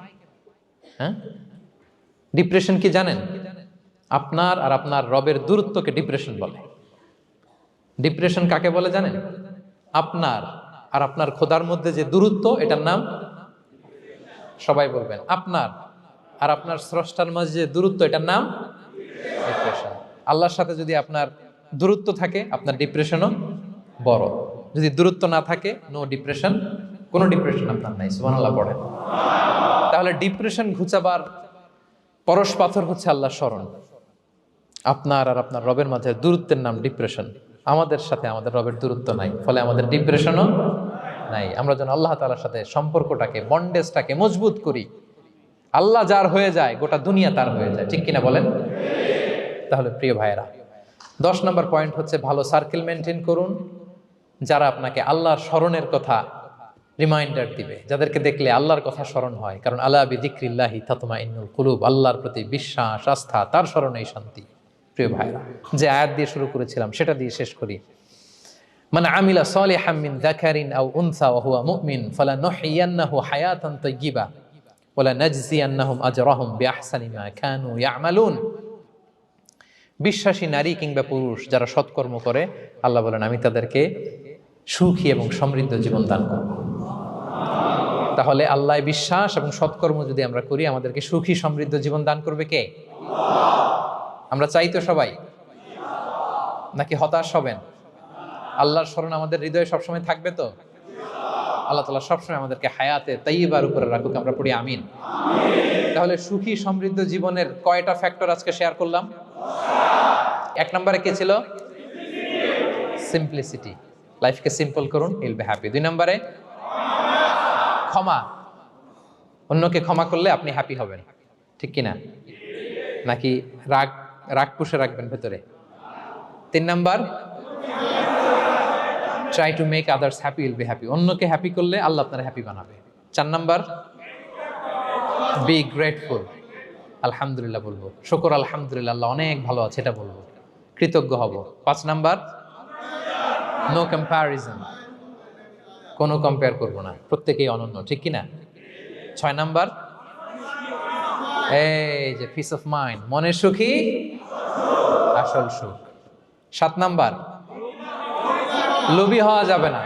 হ্যাঁ, ডিপ্রেশন কি জানেন? আপনার আর আপনার রবের দূরত্বকে ডিপ্রেশন বলে। ডিপ্রেশন কাকে বলে জানেন? আপনার আর আপনার খোদার মধ্যে যে দূরত্ব, এটার নাম, সবাই বলবেন, আপনার আর আপনার স্রষ্টার মাঝে যে দূরত্ব, এটার নাম ডিপ্রেশন। আল্লাহর সাথে যদি আপনার দূরত্ব থাকে, আপনার ডিপ্রেশনও বড়। যদি দূরত্ব না থাকে, নো ডিপ্রেশন, কোনো ডিপ্রেশন আপনার নাই। সুবহানাল্লাহ পড়েন। তাহলে ডিপ্রেশন ঘুচাবার পরশ পাথর হচ্ছে আল্লাহর স্মরণ। আপনার আর আপনার রবের মাঝে দূরত্বের নাম ডিপ্রেশন। আমাদের সাথে আমাদের রবের দূরত্ব নাই, ফলে আমাদের ডিপ্রেশনও নাই। আমরা যেন আল্লাহ তাআলার সাথে সম্পর্কটাকে, বন্ডেজটাকে মজবুত করি। আল্লাহ যার হয়ে যায়, গোটা দুনিয়া তার হয়ে যায়। ঠিক কিনা বলেন? তাহলে প্রিয় ভাইয়েরা, 10 নম্বর পয়েন্ট হচ্ছে ভালো সার্কেল মেনটেন করুন, যারা আপনাকে আল্লাহর স্মরণের কথা রিমাইন্ডার দিবে, যাদেরকে দেখলে আল্লাহর কথা স্মরণ হয়। কারণ আলা বিযিকরিল্লাহি তাতমাইন্নুল কুলুব, আল্লাহর প্রতি বিশ্বাস, আস্থা, তার স্মরণেই শান্তি। প্রিয় ভাইরা, যে আয়াত দিয়ে শুরু করেছিলাম সেটা দিয়ে শেষ করি। মান আমিলা সালিহাম মিন যাকারিন আও উনসা ওয়া হুয়া মুমিন ফালানুহইয়ান্নাহু হায়াতান তাইয়্যিবা ওয়া লানাজজিয়ান্নাহুম আজরাহুম বিআহসানি মা কানু ইয়ামালুন। বিশ্বাসী নারী কিংবা পুরুষ যারা সৎকর্ম করে, আল্লাহ বলেন আমি তাদেরকে সুখী এবং সমৃদ্ধ জীবন দান করব। তাহলে আল্লাহ বিশ্বাস এবং সৎকর্ম যদি আমরা করি, আমাদেরকে সুখী সমৃদ্ধ জীবন দান করবে কে? আমরা চাই তো সবাই, নাকি হতাশ হবেন? আল্লাহর স্মরণ আমাদের হৃদয়ে সবসময় থাকবে তো? আল্লাহ তাআলা সবসময় আমাদেরকে হায়াতে তাইয়্যিবার উপরে রাখুক, আমরা পড়ি আমিন। তাহলে সুখী সমৃদ্ধ জীবনের কয়টা ফ্যাক্টর আজকে শেয়ার করলাম? 1 নম্বরে কে ছিল? সিম্পলিসিটি। লাইফকে সিম্পল করুন, ইউল বি হ্যাপি। 2 নম্বরে ক্ষমা। অন্যকে ক্ষমা করলে আপনি হ্যাপি হবেন, ঠিক কিনা? নাকি রাগ রাগ পুষে রাখবেন ভেতরে? 3 number, try to make others happy, will be happy. অন্যকে হ্যাপি করলে আল্লাহ আপনার হ্যাপি বানাবে। 4 নাম্বার, বি গ্রেটফুল। আলহামদুলিল্লাহ বলবো, শুকর আলহামদুলিল্লাহ, আল্লাহ অনেক ভালো আছে এটা বলবো, কৃতজ্ঞ হব। 5 নাম্বার, নো কম্প্যারিজন, কোনো কম্পেয়ার করবো না, প্রত্যেকেই অনন্য, ঠিক কিনা? 6 নাম্বার, এই যে পিস অফ মাইন্ড, মনের সুখী আসল সুখ। 7 নাম্বার, লোভী হওয়া যাবে না।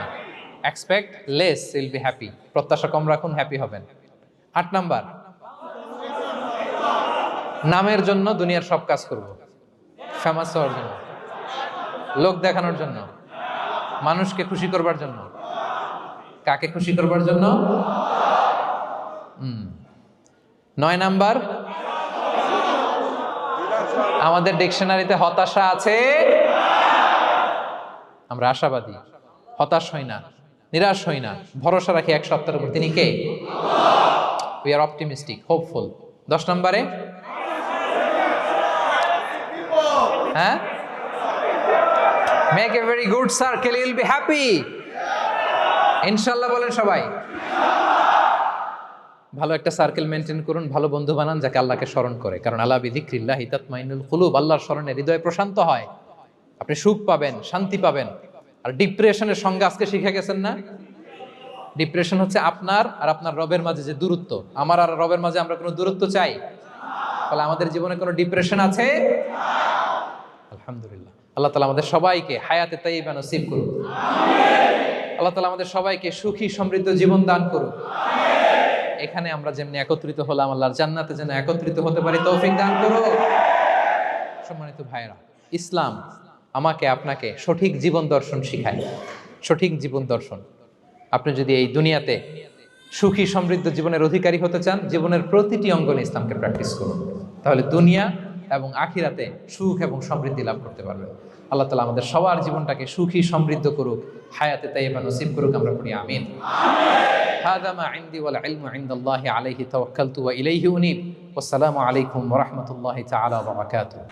Expect less, will be happy. প্রত্যাশা কম রাখুন, হ্যাপি হবেন। 8 নাম্বার, নামের জন্য দুনিয়ার সব কাজ করব, ফেমাস হওয়ার জন্য, লোক দেখানোর জন্য, মানুষকে খুশি করবার জন্য। কাকে খুশি করবার জন্য? 9 নাম্বার, আমাদের ডিকশনারিতে হতাশা আছে, আমরা আশাবাদী, হতাশ হই না, নিরাশ হই না, ভরসা রাখি এক সত্তার উপর। তিনি কে? We are optimistic, hopeful. 10 নম্বরে, হ্যাঁ, make a very good circle, you will be happy. ইনশাআল্লাহ বলেন সবাই। ভালো একটা সার্কেল মেনটেন করুন, ভালো বন্ধু বানান যাকে আল্লাহকে স্মরণ করে, কারণ আলা বিযিকরিল্লাহি তাতমাইন্নুল কুলুব। আল্লাহর স্মরণে হৃদয় প্রশান্ত হয়, আপনি সুখ পাবেন, শান্তি পাবেন। আর ডিপ্রেশনের সঙ্গে আজকে শিখে গেছেন না? ডিপ্রেশন হচ্ছে আপনার আর আপনার রবের মাঝে যে দূরত্ব। আমার আর রবের মাঝে আমরা কোনো দূরত্ব চাই? তাহলে আমাদের জীবনে কোনো ডিপ্রেশন আছে? আলহামদুলিল্লাহ। আল্লাহ তাআলা আমাদের সবাইকে হায়াতে তাইয়্যিবা নসিব করুন। আল্লাহ তাআলা আমাদের সবাইকে সুখী সমৃদ্ধ জীবন দান করুন। এখানে আমরা যেমনি একত্রিত হলাম, আল্লাহর জান্নাতে যেন একত্রিত হতে পারি তৌফিক দান করুন। সম্মানিত ভাইরা, ইসলাম আমাকে আপনাকে সঠিক জীবন দর্শন শিখায়। সঠিক জীবন দর্শন। আপনি যদি এই দুনিয়াতে সুখী সমৃদ্ধ জীবনের অধিকারী হতে চান, জীবনের প্রতিটি অঙ্গনে ইসলামকে প্র্যাকটিস করুন, তাহলে দুনিয়া এবং আখিরাতে সুখ এবং সমৃদ্ধি লাভ করতে পারবেন। আল্লাহ তাআলা আমাদের সবার জীবনটাকে সুখী সমৃদ্ধ করুক, হায়াতে তাইয়্যিবা নসিব করুক, আমরা পড়ি আমিন। হাযা মা ইনদি ওয়াল ইলমু ইনদাল্লাহি আলাইহি তাওয়াক্কালতু ওয়া ইলাইহি উনীব। ওয়াসসালামু আলাইকুম ওয়া রাহমাতুল্লাহি তাআলা ওয়া বারাকাতুহু।